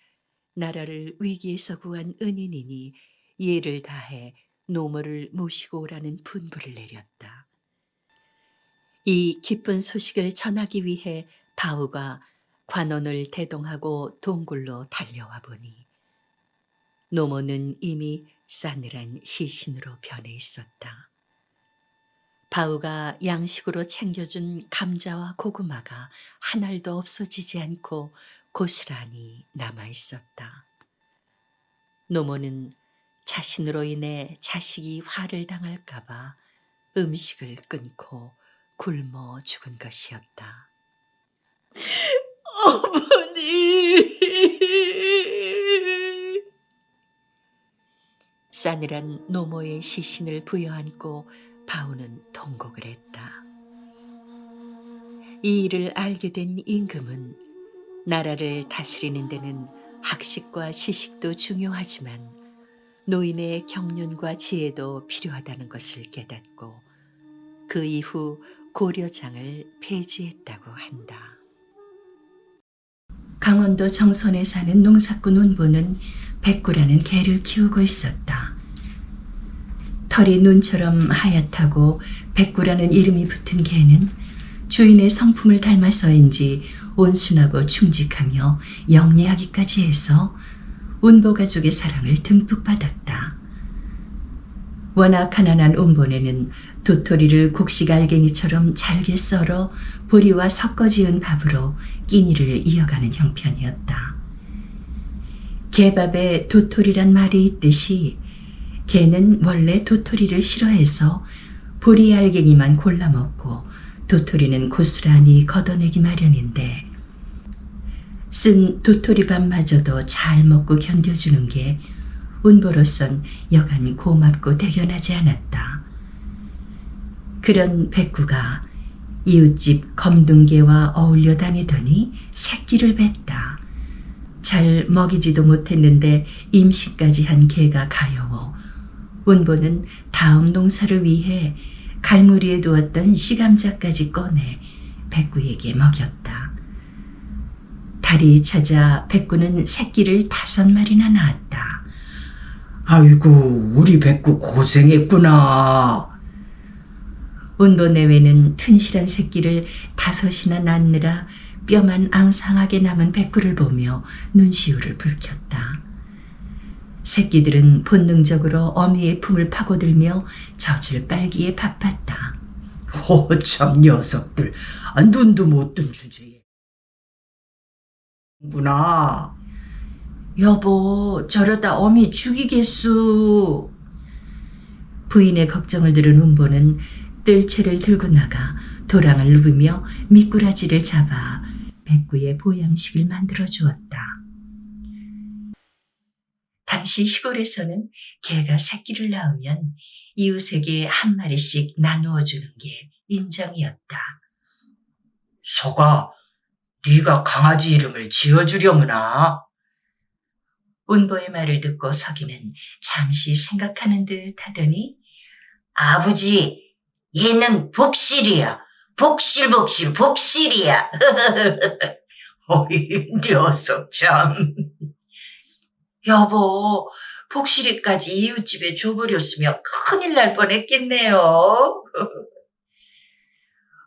A: 나라를 위기에서 구한 은인이니 예를 다해 노모를 모시고 오라는 분부를 내렸다. 이 기쁜 소식을 전하기 위해 바우가 관원을 대동하고 동굴로 달려와 보니 노모는 이미 싸늘한 시신으로 변해 있었다. 바우가 양식으로 챙겨준 감자와 고구마가 한 알도 없어지지 않고 고스란히 남아 있었다. 노모는 자신으로 인해 자식이 화를 당할까봐 음식을 끊고 굶어 죽은 것이었다.
B: 어머니!
A: 싸늘한 노모의 시신을 부여안고 바우는 통곡을 했다. 이 일을 알게 된 임금은 나라를 다스리는 데는 학식과 지식도 중요하지만 노인의 경륜과 지혜도 필요하다는 것을 깨닫고 그 이후 고려장을 폐지했다고 한다. 강원도 정선에 사는 농사꾼 운보는 백구라는 개를 키우고 있었다. 털이 눈처럼 하얗다고 백구라는 이름이 붙은 개는 주인의 성품을 닮아서인지 온순하고 충직하며 영리하기까지 해서 운보 가족의 사랑을 듬뿍 받았다. 워낙 가난한 운보네는 도토리를 곡식알갱이처럼 잘게 썰어 보리와 섞어 지은 밥으로 끼니를 이어가는 형편이었다. 개밥에 도토리란 말이 있듯이 개는 원래 도토리를 싫어해서 보리 알갱이만 골라 먹고 도토리는 고스란히 걷어내기 마련인데 쓴 도토리밥마저도 잘 먹고 견뎌주는 게 운보로선 여간 고맙고 대견하지 않았다. 그런 백구가 이웃집 검둥개와 어울려 다니더니 새끼를 뱄다. 잘 먹이지도 못했는데 임신까지 한 개가 가여워 운보는 다음 농사를 위해 갈무리에 두었던 씨감자까지 꺼내 백구에게 먹였다. 달이 찾아 백구는 새끼를 5마리나 낳았다.
B: 아이고, 우리 백구 고생했구나.
A: 운보 내외는 튼실한 새끼를 5이나 낳느라 뼈만 앙상하게 남은 백구를 보며 눈시울을 붉혔다. 새끼들은 본능적으로 어미의 품을 파고들며 젖을 빨기에 바빴다.
B: 참 녀석들, 눈도 못 뜬 주제에. 구나.
A: 여보, 저러다 어미 죽이겠수. 부인의 걱정을 들은 운보는 뜰채를 들고 나가 도랑을 누비며 미꾸라지를 잡아 백구의 보양식을 만들어 주었다. 당시 시골에서는 개가 새끼를 낳으면 이웃에게 한 마리씩 나누어 주는 게 인정이었다.
B: 소가, 네가 강아지 이름을 지어주려무나.
A: 운보의 말을 듣고 서기는 잠시 생각하는 듯 하더니
B: 아버지, 얘는 복실이야. 복실 복실이야. 어이, 녀석 참. 여보, 복실이까지 이웃집에 줘버렸으면 큰일 날 뻔했겠네요.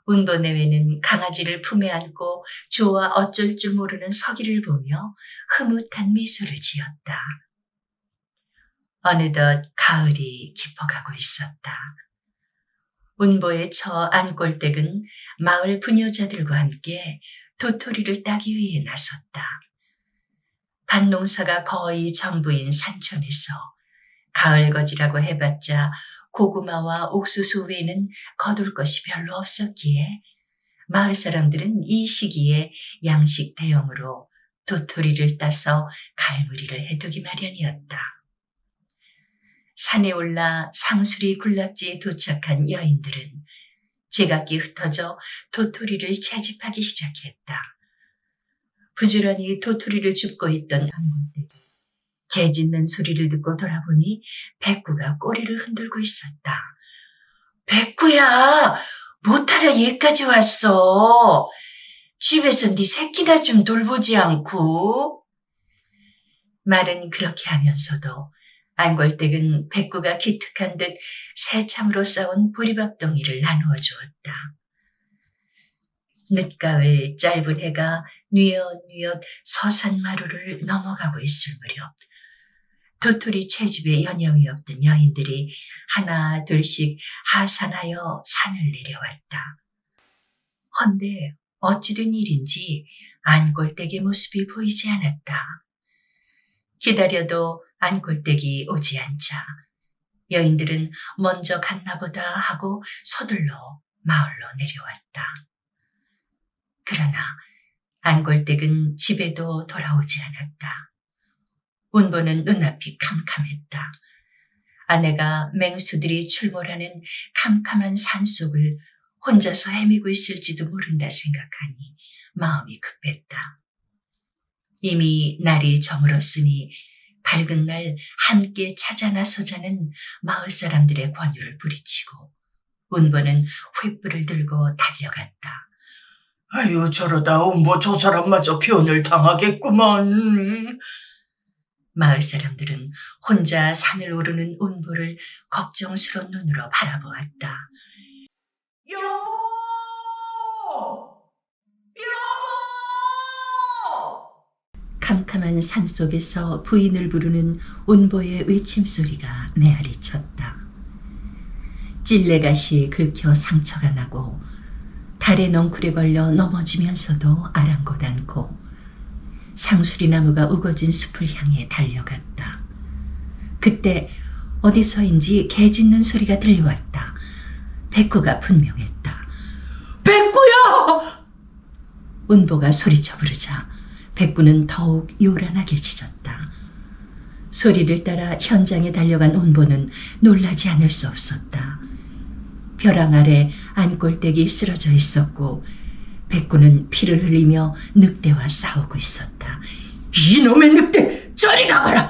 B: 운보내외는 강아지를 품에 안고 좋아 어쩔 줄 모르는 서기를 보며 흐뭇한 미소를 지었다. 어느덧 가을이 깊어가고 있었다. 운보의 처 안골댁은 마을 부녀자들과 함께 도토리를 따기 위해 나섰다. 밭농사가 거의 전부인 산촌에서 가을거지라고 해봤자 고구마와 옥수수 외에는 거둘 것이 별로 없었기에 마을 사람들은 이 시기에 양식 대용으로 도토리를 따서 갈무리를 해두기 마련이었다. 산에 올라 상수리 군락지에 도착한 여인들은 제각기 흩어져 도토리를 채집하기 시작했다. 부지런히 도토리를 줍고 있던 안골댁이 개 짖는 소리를 듣고 돌아보니 백구가 꼬리를 흔들고 있었다. 백구야, 뭐하러 얘까지 왔어? 집에서 네 새끼나 좀 돌보지 않고? 말은 그렇게 하면서도 안골댁은 백구가 기특한 듯 새참으로 싸운 보리밥덩이를 나누어 주었다. 늦가을 짧은 해가 뉘엿뉘엿 서산마루를 넘어가고 있을 무렵 도토리 채집에 여념이 없던 여인들이 하나 둘씩 하산하여 산을 내려왔다. 헌데 어찌된 일인지 안골댁의 모습이 보이지 않았다. 기다려도 안골댁이 오지 않자 여인들은 먼저 갔나보다 하고 서둘러 마을로 내려왔다. 그러나 안골댁은 집에도 돌아오지 않았다. 운보는 눈앞이 캄캄했다. 아내가 맹수들이 출몰하는 캄캄한 산속을 혼자서 헤매고 있을지도 모른다 생각하니 마음이 급했다. 이미 날이 저물었으니 밝은 날 함께 찾아 나서자는 마을 사람들의 권유를 부리치고 운보는 횃불을 들고 달려갔다.
D: 아유, 저러다 운보 저 사람마저 변을 당하겠구먼.
A: 마을 사람들은 혼자 산을 오르는 운보를 걱정스러운 눈으로 바라보았다.
D: 여보! 여보!
A: 캄캄한 산속에서 부인을 부르는 운보의 외침소리가 메아리쳤다. 찔레갓이 긁혀 상처가 나고 달의 넝쿨에 걸려 넘어지면서도 아랑곳 않고 상수리나무가 우거진 숲을 향해 달려갔다. 그때 어디서인지 개 짖는 소리가 들려왔다. 백구가 분명했다.
D: 백구야!
A: 운보가 소리쳐 부르자 백구는 더욱 요란하게 짖었다. 소리를 따라 현장에 달려간 운보는 놀라지 않을 수 없었다. 벼랑 아래 안골댁이 쓰러져 있었고 백구는 피를 흘리며 늑대와 싸우고 있었다.
D: 이놈의 늑대! 저리 가거라!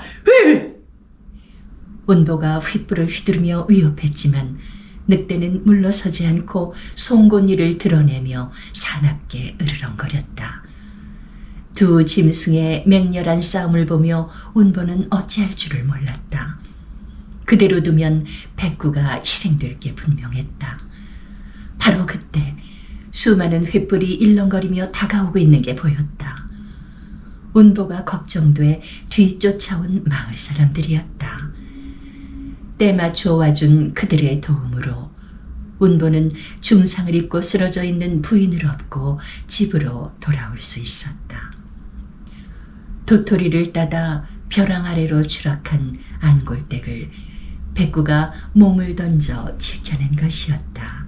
A: 운보가 횃불을 휘두르며 위협했지만 늑대는 물러서지 않고 송곳니를 드러내며 사납게 으르렁거렸다. 두 짐승의 맹렬한 싸움을 보며 운보는 어찌할 줄을 몰랐다. 그대로 두면 백구가 희생될 게 분명했다. 바로 그때 수많은 횃불이 일렁거리며 다가오고 있는 게 보였다. 운보가 걱정돼 뒤쫓아온 마을 사람들이었다. 때 맞춰 와준 그들의 도움으로 운보는 중상을 입고 쓰러져 있는 부인을 업고 집으로 돌아올 수 있었다. 도토리를 따다 벼랑 아래로 추락한 안골댁을 백구가 몸을 던져 지켜낸 것이었다.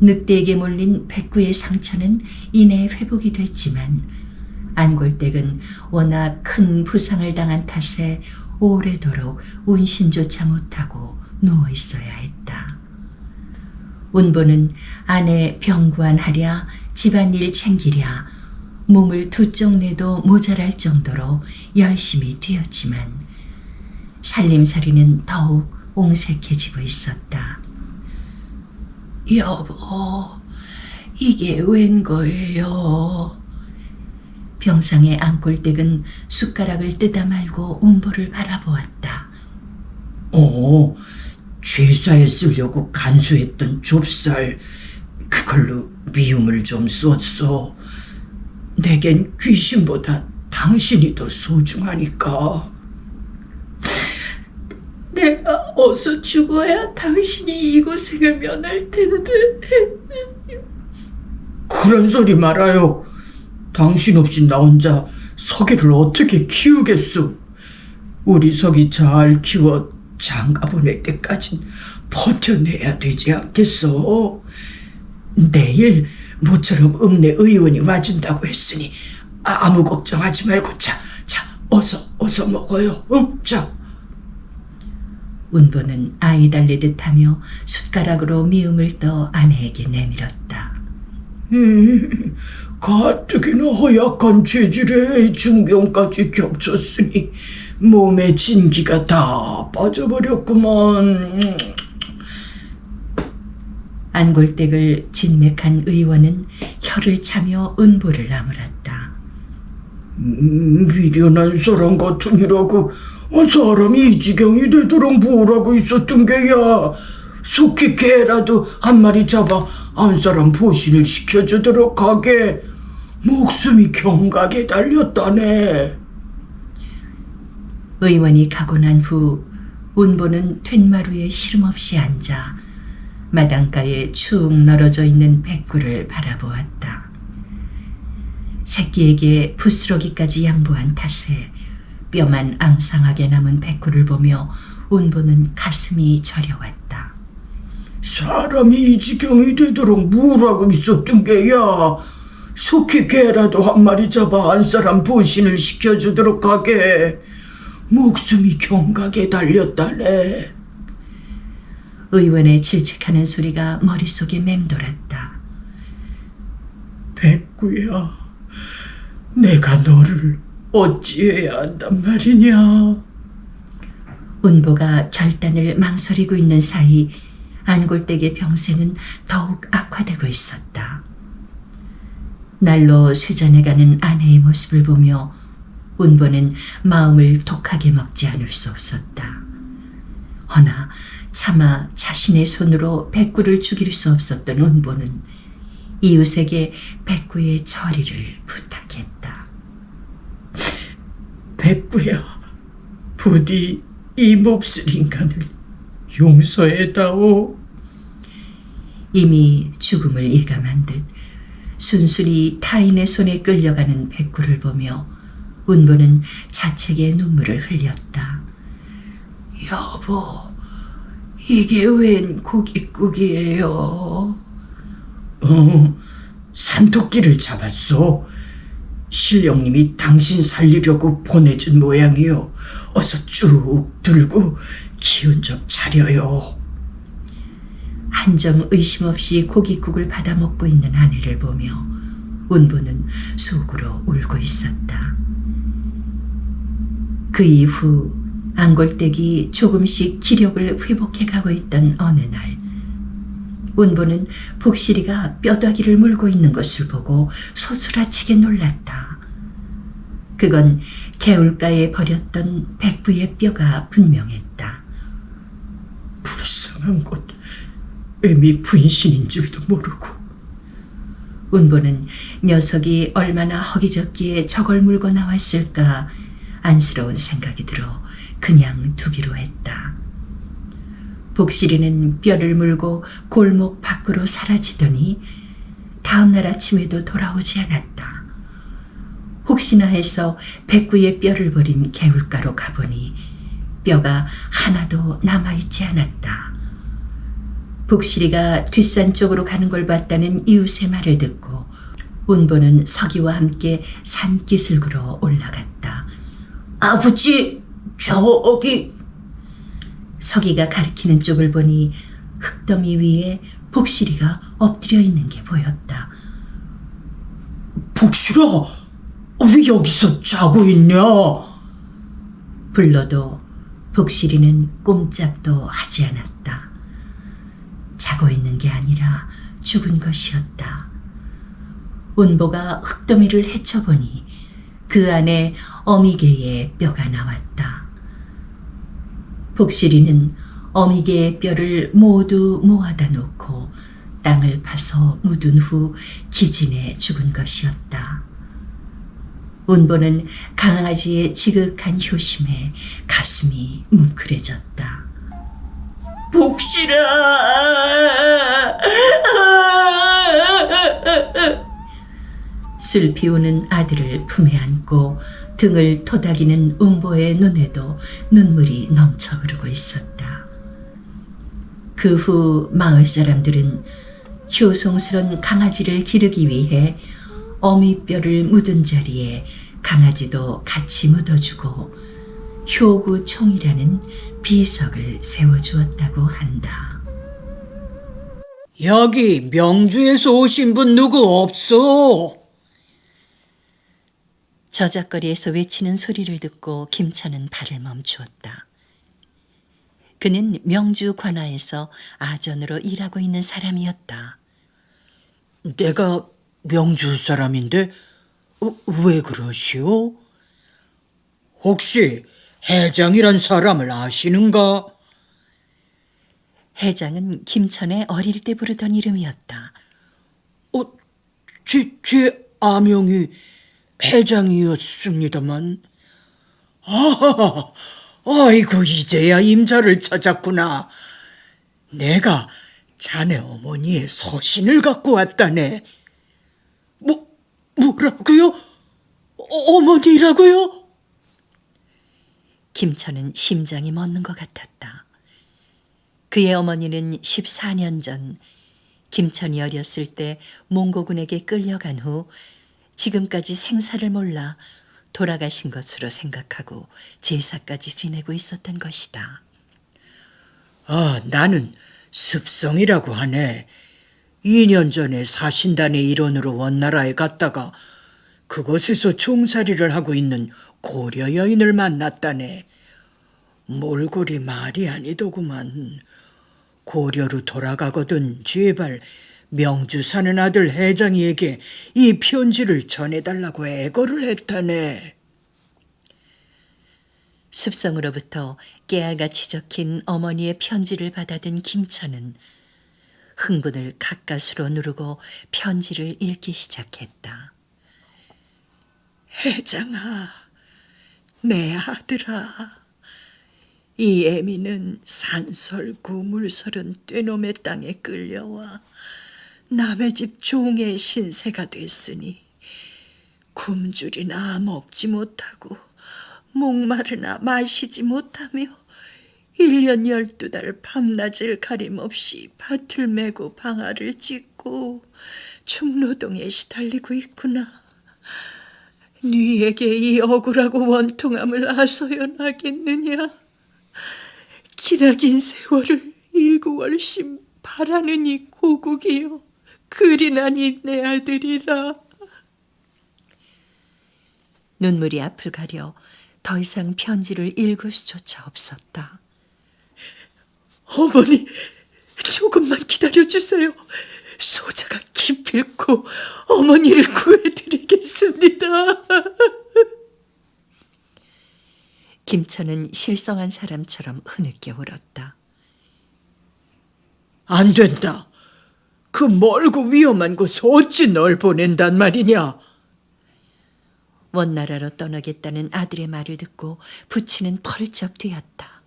A: 늑대에게 몰린 백구의 상처는 이내 회복이 됐지만 안골댁은 워낙 큰 부상을 당한 탓에 오래도록 운신조차 못하고 누워 있어야 했다. 운보는 아내 병구안하랴 집안일 챙기랴 몸을 두 쪽 내도 모자랄 정도로 열심히 뛰었지만 살림살이는 더욱 옹색해지고 있었다.
D: 여보, 이게 웬 거예요?
B: 병상의 안골댁은 숟가락을 뜯어 말고 운보를 바라보았다.
D: 죄사에 쓰려고 간수했던 좁쌀, 그걸로 미움을 좀 썼어. 내겐 귀신보다 당신이 더 소중하니까. 내가 어서 죽어야 당신이 이 고생을 면할 텐데. 그런 소리 말아요. 당신 없이 나 혼자 석이를 어떻게 키우겠소. 우리 석이 잘 키워 장가 보낼 때까진 버텨내야 되지 않겠어. 내일 모처럼 읍내 의원이 와준다고 했으니 아무 걱정하지 말고 자, 어서 먹어요. 자.
B: 운보는 아이 달래듯 하며 숟가락으로 미음을 떠 아내에게 내밀었다.
D: 가뜩이나 허약한 체질에 중병까지 겹쳤으니 몸에 진기가 다 빠져버렸구만.
B: 안골댁을 진맥한 의원은 혀를 차며 운보를 나무랐다.
D: 미련한 사람 같으니라고 사람이 이 지경이 되도록 뭐라고 있었던 게야. 속히 개라도 한 마리 잡아 안 사람 보신을 시켜주도록 하게. 목숨이 경각에 달렸다네.
B: 의원이 가고 난 후 운보는 툇마루에 시름없이 앉아 마당가에 축 늘어져 있는 백구를 바라보았다. 새끼에게 부스러기까지 양보한 탓에 뼈만 앙상하게 남은 백구를 보며 운보는 가슴이 저려왔다.
D: 사람이 이 지경이 되도록 뭐라고 있었던 게야. 속히 개라도 한 마리 잡아 한 사람 보신을 시켜주도록 하게. 목숨이 경각에 달렸다네.
B: 의원의 질책하는 소리가 머릿속에 맴돌았다.
D: 백구야, 내가 너를 어찌해야 한단 말이냐.
B: 운보가 결단을 망설이고 있는 사이 안골댁의 병세는 더욱 악화되고 있었다. 날로 쇠잔해가는 아내의 모습을 보며 운보는 마음을 독하게 먹지 않을 수 없었다. 허나 차마 자신의 손으로 백구를 죽일 수 없었던 운보는 이웃에게 백구의 처리를 부탁했다.
D: 백구야, 부디 이 몹쓸 인간을 용서해다오.
B: 이미 죽음을 예감한 듯 순순히 타인의 손에 끌려가는 백구를 보며 운보는 자책의 눈물을 흘렸다.
D: 여보, 이게 웬 고깃국이에요? 산토끼를 잡았소. 신령님이 당신 살리려고 보내준 모양이요. 어서 쭉 들고 기운 좀 차려요.
B: 한 점 의심 없이 고깃국을 받아 먹고 있는 아내를 보며 운보는 속으로 울고 있었다. 그 이후 안골댁이 조금씩 기력을 회복해가고 있던 어느 날 운보는 복실이가 뼈다귀를 물고 있는 것을 보고 소스라치게 놀랐다. 그건 개울가에 버렸던 백구의 뼈가 분명했다.
D: 불쌍한 것, 애미 분신인 줄도 모르고.
B: 운보는 녀석이 얼마나 허기졌기에 저걸 물고 나왔을까 안쓰러운 생각이 들어 그냥 두기로 했다. 복실이는 뼈를 물고 골목 밖으로 사라지더니 다음 날 아침에도 돌아오지 않았다. 혹시나 해서 백구의 뼈를 버린 개울가로 가보니 뼈가 하나도 남아있지 않았다. 복실이가 뒷산 쪽으로 가는 걸 봤다는 이웃의 말을 듣고 운보는 서기와 함께 산기슭으로 올라갔다.
D: 아버지, 저기.
B: 서기가 가리키는 쪽을 보니 흙더미 위에 복실이가 엎드려 있는 게 보였다.
D: 복실아, 왜 여기서 자고 있냐?
B: 불러도 복실이는 꼼짝도 하지 않았다. 자고 있는 게 아니라 죽은 것이었다. 운보가 흙더미를 헤쳐보니 그 안에 어미개의 뼈가 나왔다. 복실이는 어미개의 뼈를 모두 모아다 놓고 땅을 파서 묻은 후 기진해 죽은 것이었다. 운보는 강아지의 지극한 효심에 가슴이 뭉클해졌다. 복실아! 슬피 우는 아들을 품에 안고 등을 토닥이는 운보의 눈에도 눈물이 넘쳐 흐르고 있었다. 그 후 마을 사람들은 효송스런 강아지를 기르기 위해 어미뼈를 묻은 자리에 강아지도 같이 묻어주고 효구총이라는 비석을 세워주었다고 한다.
D: 여기 명주에서 오신 분 누구 없어?
A: 저작거리에서 외치는 소리를 듣고 김천은 발을 멈추었다. 그는 명주 관아에서 아전으로 일하고 있는 사람이었다.
D: 내가 명주 사람인데 왜 그러시오? 혹시 해장이란 사람을 아시는가?
A: 해장은 김천의 어릴 때 부르던 이름이었다.
D: 제 아명이 해장이었습니다만. 아이고 이제야 임자를 찾았구나. 내가 자네 어머니의 서신을 갖고 왔다네. 뭐라고요? 어머니라고요?
A: 김천은 심장이 멎는 것 같았다. 그의 어머니는 14년 전 김천이 어렸을 때 몽고군에게 끌려간 후 지금까지 생사를 몰라 돌아가신 것으로 생각하고 제사까지 지내고 있었던 것이다.
D: 나는 습성이라고 하네. 2년 전에 사신단의 일원으로 원나라에 갔다가 그곳에서 종살이를 하고 있는 고려 여인을 만났다네. 몰골이 말이 아니더구만. 고려로 돌아가거든 제발 명주 사는 아들 해장이에게 이 편지를 전해달라고 애걸을 했다네.
A: 습성으로부터 깨알같이 적힌 어머니의 편지를 받아든 김천은 흥분을 가까스로 누르고 편지를 읽기 시작했다.
D: 해장아, 내 아들아. 이 애미는 산설구 물설은 떼놈의 땅에 끌려와 남의 집 종의 신세가 됐으니 굶주리나 먹지 못하고 목마르나 마시지 못하며 1년 12달 밤낮을 가림없이 밭을 메고 방아를 찢고 중노동에 시달리고 있구나. 네에게 이 억울하고 원통함을 아소연하겠느냐. 기나긴 세월을 일구월심 바라는 이 고국이여 그리나니 내 아들이라.
A: 눈물이 앞을 가려 더 이상 편지를 읽을 수조차 없었다.
D: 어머니, 조금만 기다려주세요. 소자가 기필코 어머니를 구해드리겠습니다.
A: 김천은 실성한 사람처럼 흐느껴 울었다.
D: 안 된다. 그 멀고 위험한 곳에 어찌 널 보낸단 말이냐.
A: 원나라로 떠나겠다는 아들의 말을 듣고 부치는 펄쩍 뛰었다.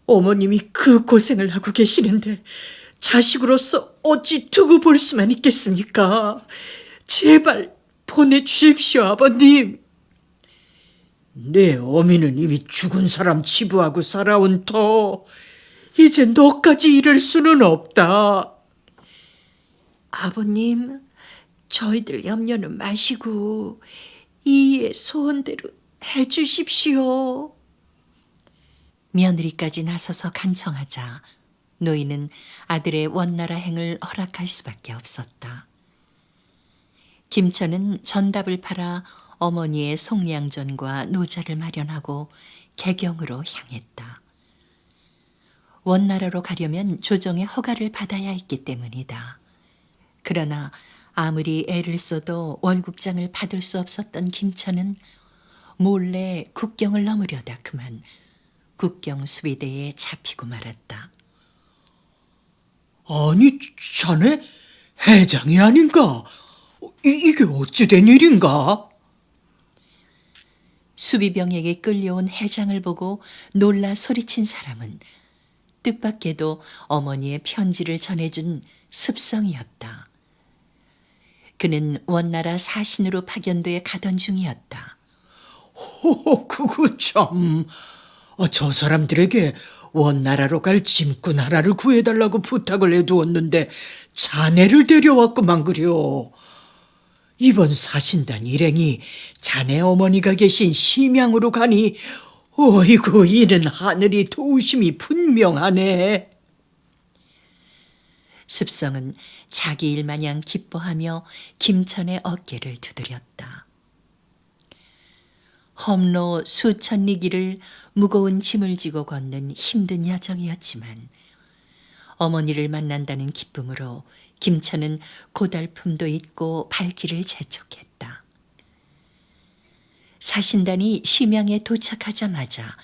D: 어머님이 그 고생을 하고 계시는데 자식으로서 어찌 두고 볼 수만 있겠습니까? 제발 보내주십시오, 아버님. 내 어미는 이미 죽은 사람 치부하고 살아온 터 이제 너까지 이럴 수는 없다.
A: 아버님, 저희들 염려는 마시고 이의 소원대로 해주십시오. 며느리까지 나서서 간청하자 노인은 아들의 원나라 행을 허락할 수밖에 없었다. 김천은 전답을 팔아 어머니의 속량전과 노자를 마련하고 개경으로 향했다. 원나라로 가려면 조정의 허가를 받아야 했기 때문이다. 그러나 아무리 애를 써도 월국장을 받을 수 없었던 김천은 몰래 국경을 넘으려다 그만 국경 수비대에 잡히고 말았다.
D: 아니, 자네 해장이 아닌가? 이게 어찌 된 일인가?
A: 수비병에게 끌려온 해장을 보고 놀라 소리친 사람은 뜻밖에도 어머니의 편지를 전해준 습성이었다. 그는 원나라 사신으로 파견돼 가던 중이었다.
D: 그거 참. 저 사람들에게 원나라로 갈 짐꾼 하나를 구해달라고 부탁을 해두었는데 자네를 데려왔구만 그려. 이번 사신단 일행이 자네 어머니가 계신 심양으로 가니 어이구 이는 하늘이 도우심이 분명하네.
A: 습성은 자기 일 마냥 기뻐하며 김천의 어깨를 두드렸다. 험로 수천 리 길을 무거운 짐을 지고 걷는 힘든 여정이었지만 어머니를 만난다는 기쁨으로 김천은 고달픔도 잊고 발길을 재촉했다. 사신단이 심양에 도착하자마자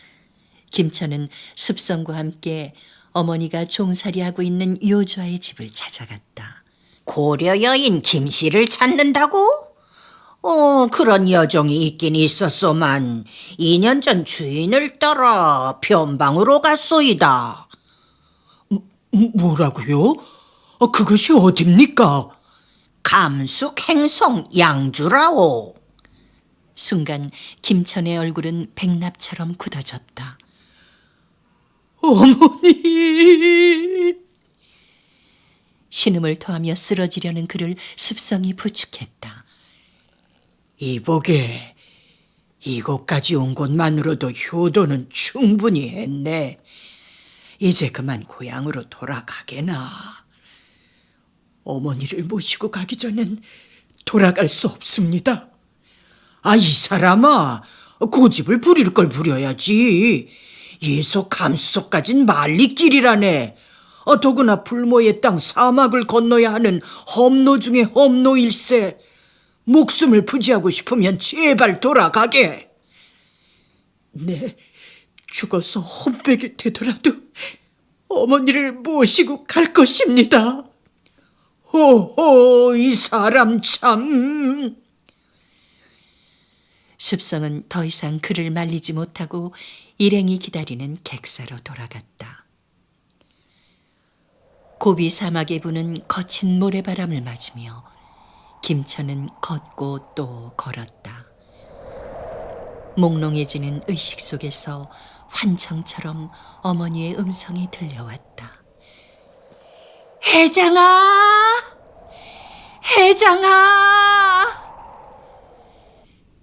A: 김천은 습성과 함께 어머니가 종살이하고 있는 요주아의 집을 찾아갔다.
C: 고려 여인 김씨를 찾는다고? 그런 여정이 있긴 있었소만 2년 전 주인을 따라 변방으로 갔소이다.
D: 뭐라고요? 그것이 어딥니까?
C: 감숙 행성 양주라오.
A: 순간 김천의 얼굴은 백납처럼 굳어졌다.
D: 어머니!
A: 신음을 토하며 쓰러지려는 그를 습성이 부축했다.
D: 이보게, 이곳까지 온 것만으로도 효도는 충분히 했네. 이제 그만 고향으로 돌아가게나. 어머니를 모시고 가기 전엔 돌아갈 수 없습니다. 이 사람아, 고집을 부릴 걸 부려야지. 예소 감수소까진 만리길이라네. 더구나 불모의 땅 사막을 건너야 하는 험로 중에 험로일세. 목숨을 부지하고 싶으면 제발 돌아가게. 네, 죽어서 험백이 되더라도 어머니를 모시고 갈 것입니다. 호호, 이 사람 참.
A: 습성은 더 이상 그를 말리지 못하고 일행이 기다리는 객사로 돌아갔다. 고비 사막에 부는 거친 모래바람을 맞으며 김천은 걷고 또 걸었다. 몽롱해지는 의식 속에서 환청처럼 어머니의 음성이 들려왔다.
C: 해장아! 해장아!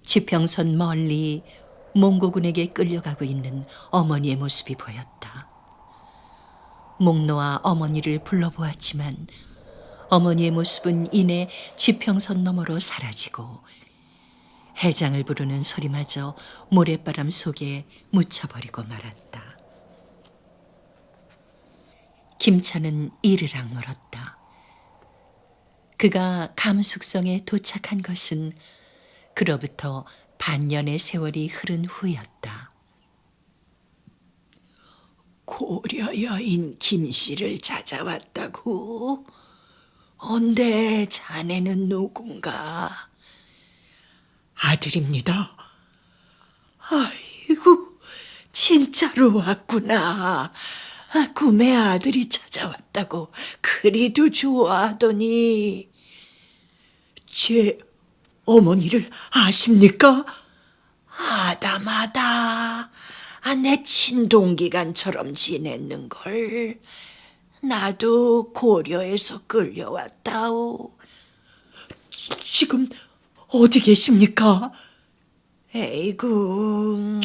A: 지평선 멀리 몽고군에게 끌려가고 있는 어머니의 모습이 보였다. 목노아 어머니를 불러보았지만 어머니의 모습은 이내 지평선 너머로 사라지고 해장을 부르는 소리마저 모래바람 속에 묻혀버리고 말았다. 김천은 이르락 물었다. 그가 감숙성에 도착한 것은 그로부터 반년의 세월이 흐른 후였다.
D: 고려 여인 김씨를 찾아왔다고? 언데 자네는 누군가? 아들입니다. 아이고, 진짜로 왔구나. 꿈의 아들이 찾아왔다고 그리도 좋아하더니. 제 어머니를 아십니까? 아다마다. 내 친동기간처럼 지냈는걸. 나도 고려에서 끌려왔다오. 지금 어디 계십니까? 에이구,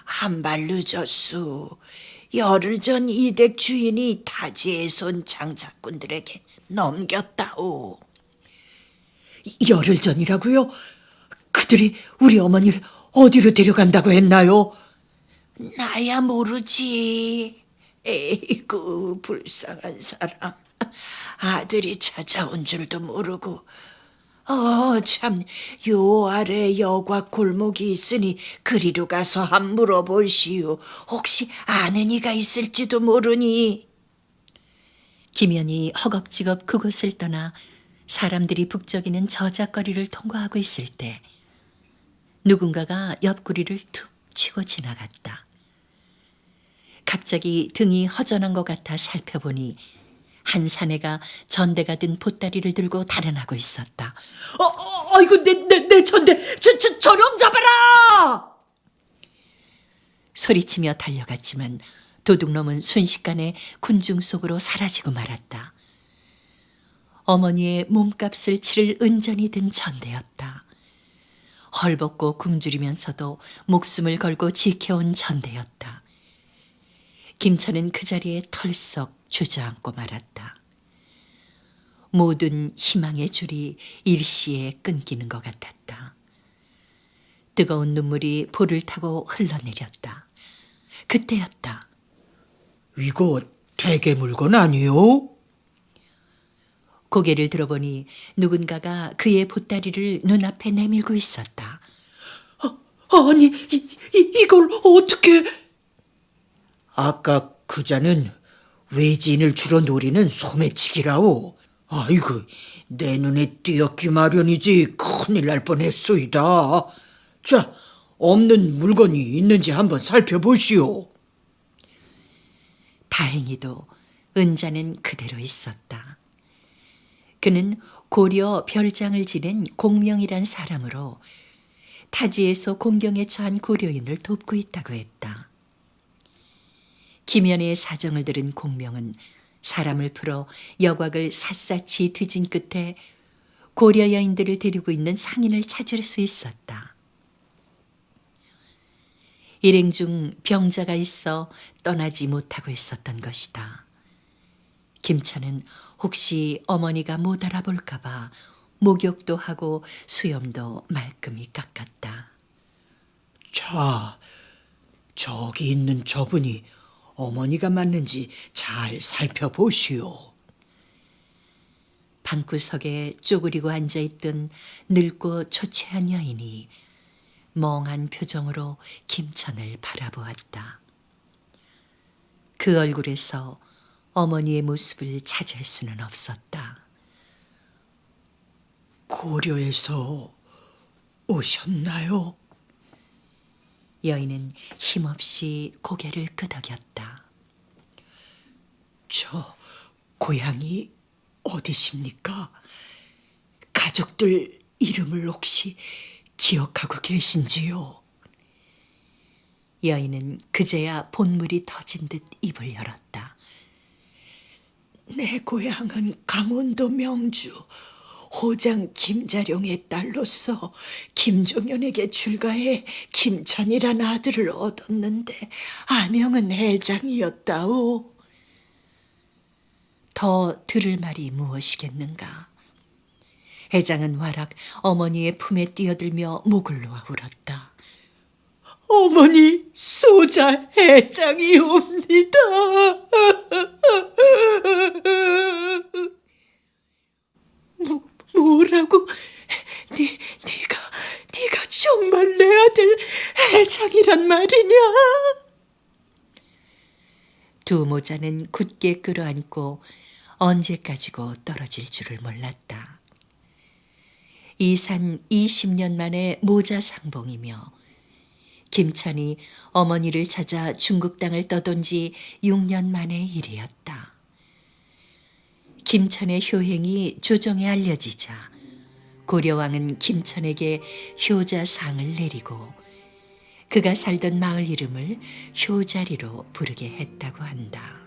D: 한 발 늦었수. 열흘 전 이댁 주인이 타지에 손 장착꾼들에게 넘겼다오. 열흘 전이라고요? 그들이 우리 어머니를 어디로 데려간다고 했나요? 나야 모르지.
E: 에이구, 불쌍한 사람. 아들이 찾아온 줄도 모르고. 참, 요 아래 여과 골목이 있으니 그리로 가서 한 물어보시오. 혹시 아는 이가 있을지도 모르니.
A: 김연이 허겁지겁 그곳을 떠나 사람들이 북적이는 저작거리를 통과하고 있을 때 누군가가 옆구리를 툭 치고 지나갔다. 갑자기 등이 허전한 것 같아 살펴보니 한 사내가 전대가 든 보따리를 들고 달아나고 있었다.
E: 아이고, 내 전대, 저놈 잡아라!
A: 소리치며 달려갔지만 도둑놈은 순식간에 군중 속으로 사라지고 말았다. 어머니의 몸값을 치를 은전이 든 전대였다. 헐벗고 굶주리면서도 목숨을 걸고 지켜온 전대였다. 김천은 그 자리에 털썩 주저앉고 말았다. 모든 희망의 줄이 일시에 끊기는 것 같았다. 뜨거운 눈물이 볼을 타고 흘러내렸다. 그때였다.
E: 이거 대개 물건 아니요?
A: 고개를 들어보니 누군가가 그의 보따리를 눈앞에 내밀고 있었다.
E: 아니, 이걸 어떻게... 아까 그자는 외지인을 주로 노리는 소매치기라오. 아이고, 내 눈에 띄었기 마련이지 큰일 날 뻔했소이다. 자, 없는 물건이 있는지 한번 살펴보시오.
A: 다행히도 은자는 그대로 있었다. 그는 고려 별장을 지낸 공명이란 사람으로 타지에서 공경에 처한 고려인을 돕고 있다고 했다. 김연의 사정을 들은 공명은 사람을 풀어 여곽을 샅샅이 뒤진 끝에 고려 여인들을 데리고 있는 상인을 찾을 수 있었다. 일행 중 병자가 있어 떠나지 못하고 있었던 것이다. 김천은 혹시 어머니가 못 알아볼까 봐 목욕도 하고 수염도 말끔히 깎았다.
E: 자, 저기 있는 저분이 어머니가 맞는지 잘 살펴보시오.
A: 방구석에 쪼그리고 앉아있던 늙고 초췌한 여인이 멍한 표정으로 김천을 바라보았다. 그 얼굴에서 어머니의 모습을 찾을 수는 없었다.
E: 고려에서 오셨나요?
A: 여인은 힘없이 고개를 끄덕였다.
E: 저 고향이 어디십니까? 가족들 이름을 혹시 기억하고 계신지요?
A: 여인은 그제야 본물이 터진 듯 입을 열었다.
E: 내 고향은 강원도 명주 호장 김자룡의 딸로서 김종현에게 출가해 김천이란 아들을 얻었는데 아명은 해장이었다오.
A: 더 들을 말이 무엇이겠는가. 해장은 와락 어머니의 품에 뛰어들며 목을 놓아 울었다.
E: 어머니, 소자 해장이옵니다. 뭐라고? 네가 정말 내 아들 해장이란 말이냐?
A: 두 모자는 굳게 끌어안고 언제까지고 떨어질 줄을 몰랐다. 이산 20년 만에 모자 상봉이며 김천이 어머니를 찾아 중국 땅을 떠돈 지 6년 만의 일이었다. 김천의 효행이 조정에 알려지자 고려왕은 김천에게 효자상을 내리고 그가 살던 마을 이름을 효자리로 부르게 했다고 한다.